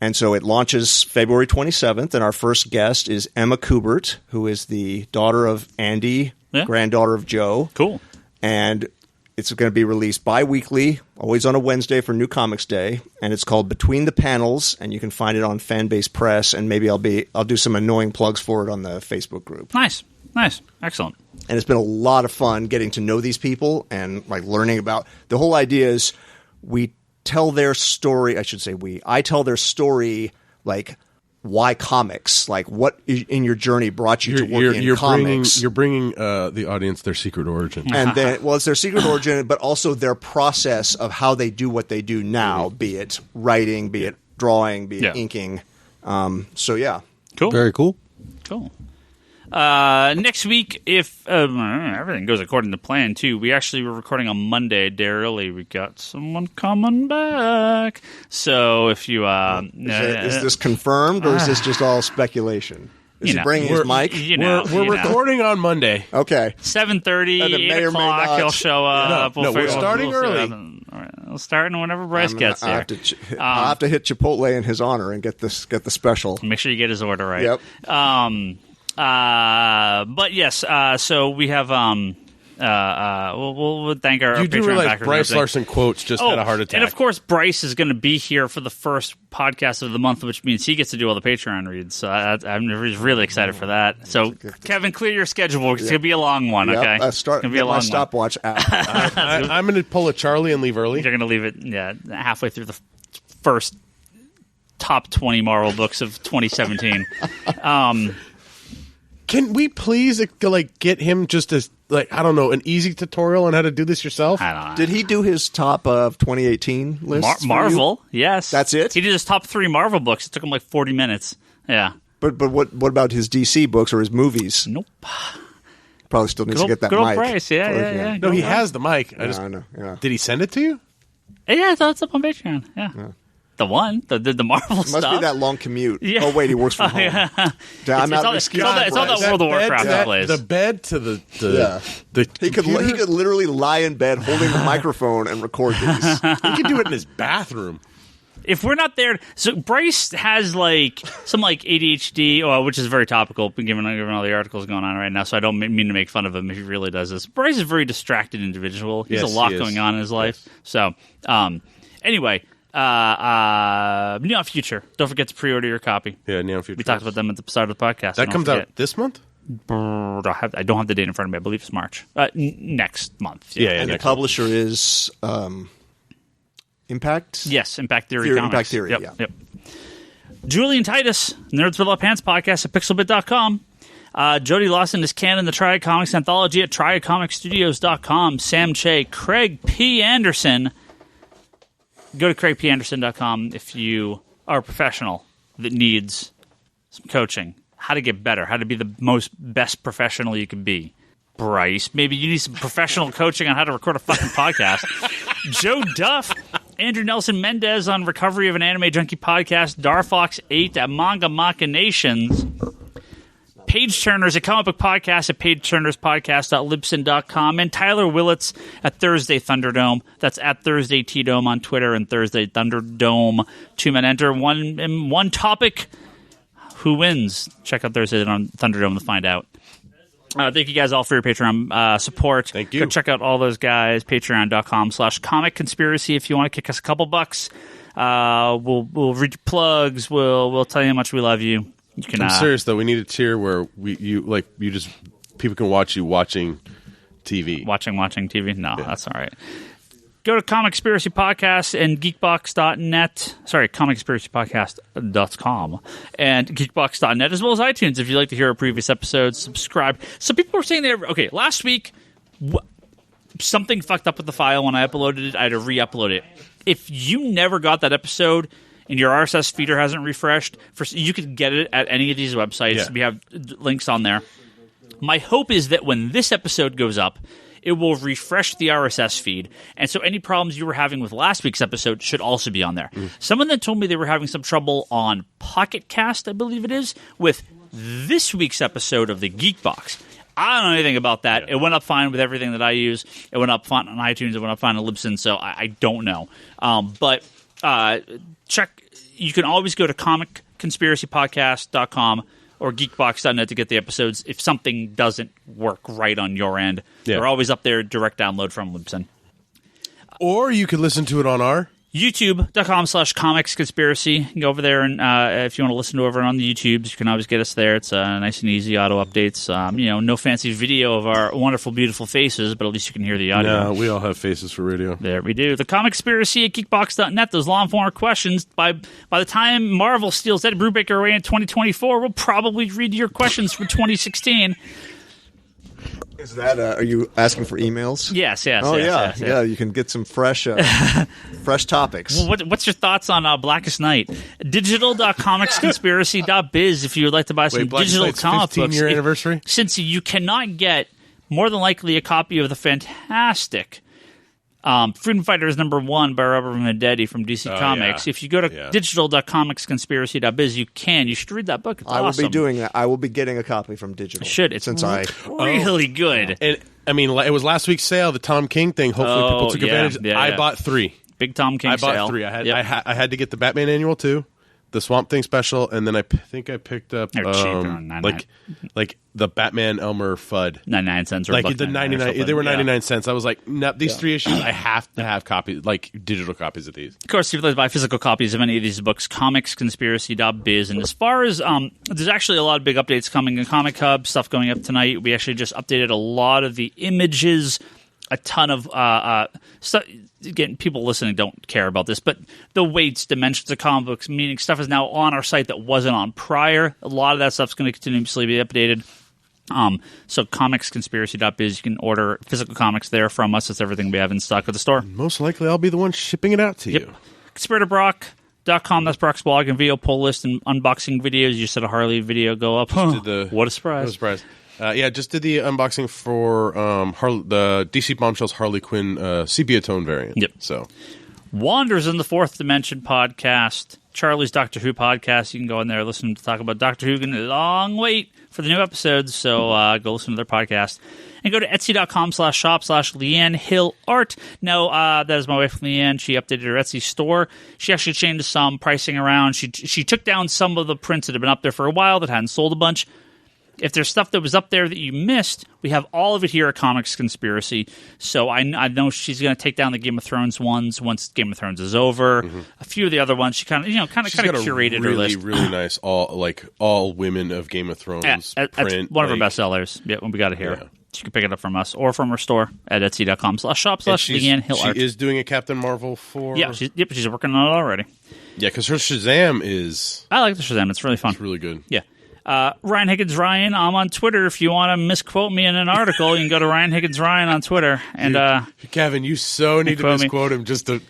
and so it launches February 27th, and our first guest is Emma Kubert, who is the daughter of Andy, granddaughter of Joe. Cool. And it's going to be released bi-weekly, always on a Wednesday for New Comics Day, and it's called Between the Panels, and you can find it on Fanbase Press, and maybe I'll do some annoying plugs for it on the Facebook group. Nice. Excellent. And it's been a lot of fun getting to know these people and like learning about the whole idea is we tell their story. I should say I tell their story, like why comics, like what in your journey brought you to working in comics. You're bringing the audience their secret origin. And then, well, it's their secret origin, but also their process of how they do what they do now, be it writing, be it drawing, be it inking. So yeah. Cool. Very cool. Cool. Next week, if everything goes according to plan, too, we actually were recording on Monday, a day early. We got someone coming back. So if you... is this confirmed, or is this just all speculation? Is he bringing his mic? We're recording on Monday. Okay. 7:30, 8 o'clock, he'll show up. No, we're starting early. All right, we'll start whenever Bryce gets there. I'll have to hit Chipotle in his honor and get the special. Make sure you get his order right. Yep. But yes, so we have we'll thank our You do Patreon realize backers. Bryce Larson quotes just had a heart attack. And of course Bryce is going to be here for the first podcast of the month, which means he gets to do all the Patreon reads. So I'm really excited for that. So Kevin, clear your schedule. It's going to be a long one. Okay, it's going to be a long stopwatch app. I'm going to pull a Charlie and leave early. You're going to leave it halfway through the first top 20 Marvel books of 2017. Can we please get him just as an easy tutorial on how to do this yourself? I don't know. Did he do his top of 2018 list? Marvel, yes. That's it? He did his top 3 Marvel books. It took him 40 minutes. Yeah. But what about his DC books or his movies? Nope. Probably still needs to get that mic. Price. Yeah. No, he has the mic. I know. Yeah. Did he send it to you? Yeah, it's up on Patreon. Yeah. The one, the Marvel stuff. Must be that long commute. Yeah. Oh wait, he works from home. It's all that World of Warcraft place. The bed to the he could literally lie in bed holding the microphone and record these. He could do it in his bathroom. If we're not there, so Bryce has some ADHD, which is very topical, given all the articles going on right now. So I don't mean to make fun of him if he really does this. Bryce is a very distracted individual. He has a lot going on in his life. Yes. So anyway. Neon Future. Don't forget to pre-order your copy. Yeah, Neon Future. We talked about them at the start of the podcast. That comes out this month? I don't have the date in front of me. I believe it's March. Next month. Yeah. And the publisher is Impact? Yes, Impact Theory Comics. Impact Theory, Yep. Julian Titus, Nerds Without Pants podcast at pixelbit.com. Jody Lawson is canon the Triad Comics Anthology at triadcomicstudios.com. Sam Che, Craig P. Anderson. Go to craigpanderson.com if you are a professional that needs some coaching. How to get better. How to be the best professional you can be. Bryce, maybe you need some professional coaching on how to record a fucking podcast. Joe Duff, Andrew Nelson Mendez on Recovery of an Anime Junkie podcast. Darfox 8 at Manga Machinations. Page Turners, a comic book podcast at pageturnerspodcast.libsyn.com, and Tyler Willits at Thursday Thunderdome. That's at Thursday T-Dome on Twitter and Thursday Thunderdome. 2 men enter, one topic. Who wins? Check out Thursday on Thunderdome to find out. Thank you guys all for your Patreon support. Thank you. Go check out all those guys. Patreon.com/Comic Conspiracy if you want to kick us a couple bucks. We'll read your plugs. We'll tell you how much we love you. I'm serious though. We need a tier where people can watch you watching TV. Watching TV? No, That's all right. Go to Comic Conspiracy Podcast and Geekbox.net. Sorry, ComicConspiracyPodcast.com and Geekbox.net, as well as iTunes. If you'd like to hear our previous episodes, subscribe. So people were saying last week something fucked up with the file when I uploaded it. I had to re-upload it. If you never got that episode and your RSS feeder hasn't refreshed, you can get it at any of these websites. Yeah. We have links on there. My hope is that when this episode goes up, it will refresh the RSS feed. And so any problems you were having with last week's episode should also be on there. Someone that told me they were having some trouble on Pocket Cast, I believe it is, with this week's episode of the Geek Box. I don't know anything about that. Yeah. It went up fine with everything that I use. It went up fine on iTunes. It went up fine on Libsyn, so I don't know. But check. You can always go to ComicConspiracyPodcast.com or Geekbox.net to get the episodes if something doesn't work right on your end. Yeah. They're always up there, direct download from Libsyn. Or you could listen to it on our YouTube.com/comicsconspiracy. Go over there, and if you want to listen to it over on the YouTubes, you can always get us there. It's nice and easy, auto updates. No fancy video of our wonderful, beautiful faces, but at least you can hear the audio. No, we all have faces for radio. There we do. The Comic Conspiracy at Geekbox.net. Those long-form questions. By the time Marvel steals Ed Brubaker away in 2024, we'll probably read your questions for 2016. Is that? Are you asking for emails? Yes. Oh, yes. You can get some fresh topics. What's your thoughts on Blackest Night? Digital.comicsconspiracy.biz if you would like to buy some digital comic books. 15-year anniversary? Since you cannot get more than likely a copy of the fantastic Freedom Fighters #1 by Robert Venditti from DC Comics. Yeah. If you go to digital.comicsconspiracy.biz, you should read that book. It's awesome. I will be doing that. I will be getting a copy from Digital. It's really good. And I mean, it was last week's sale, the Tom King thing. Hopefully people took advantage. I bought 3. Big Tom King sale. I bought 3. I had to get the Batman annual too, the Swamp Thing special, and then I think I picked up like the Batman Elmer Fudd, 99 cents, or like the 99. They were 99 cents. I was like, no, these 3 issues, I have to have copies, like digital copies of these. Of course, if you'd like to buy physical copies of any of these books, comicsconspiracy.biz. And as far as there's actually a lot of big updates coming in Comic Hub, stuff going up tonight. We actually just updated a lot of the images, a ton of stuff. Again, people listening don't care about this, but the weights, dimensions of comic books, meaning stuff is now on our site that wasn't on prior. A lot of that stuff's going to continuously be updated. So comicsconspiracy.biz, you can order physical comics there from us. That's everything we have in stock at the store. Most likely I'll be the one shipping it out to you. ConspiratorBrock.com, that's Brock's blog and video pull list and unboxing videos. You said a Harley video go up. What a surprise. Just did the unboxing for the DC Bombshells Harley Quinn sepia tone variant. Yep. So Wanders in the Fourth Dimension podcast, Charlie's Doctor Who podcast. You can go in there, listen to talk about Doctor Who. Getting a long wait for the new episodes, so go listen to their podcast. And go to etsy.com/shop/Leanne Hill Art. No, that is my wife, Leanne. She updated her Etsy store. She actually changed some pricing around. She took down some of the prints that had been up there for a while that hadn't sold a bunch. If there's stuff that was up there that you missed, we have all of it here at Comics Conspiracy. So I know she's going to take down the Game of Thrones ones once Game of Thrones is over. Mm-hmm. A few of the other ones, she kind of curated her list. Really nice, all women of Game of Thrones print. That's one of her bestsellers. Yeah, when we got it here. Yeah. You can pick it up from us or from her store at etsy.com/shop/Leanne Hill Art. She is doing a Captain Marvel for... Yeah, she's working on it already. Yeah, because her Shazam is... I like the Shazam. It's really fun. It's really good. Yeah. Ryan Higgins Ryan, I'm on Twitter. If you want to misquote me in an article, you can go to Ryan Higgins Ryan on Twitter. And Kevin, you so need to misquote him just to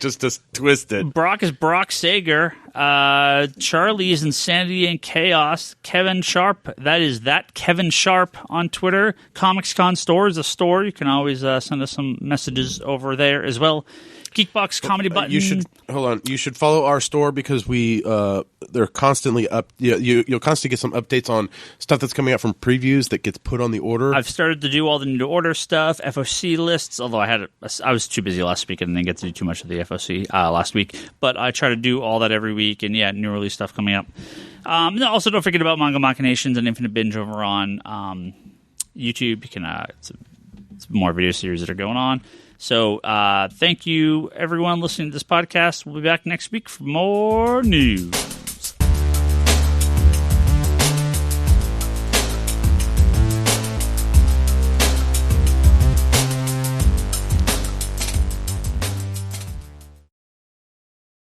twist it. Brock is Brock Sager. Charlie is Insanity and Chaos. Kevin Sharp, that is Kevin Sharp on Twitter. ComicsCon Store is a store. You can always send us some messages over there as well. Geekbox Comedy Button. You should follow our store because they're constantly up. You'll constantly get some updates on stuff that's coming out from previews that gets put on the order. I've started to do all the new order stuff, FOC lists. Although I was too busy last week and didn't get to do too much of the FOC last week. But I try to do all that every week, and new release stuff coming up. And also, don't forget about Manga Machinations and Infinite Binge over on YouTube. You can it's more video series that are going on. So thank you, everyone listening to this podcast. We'll be back next week for more news.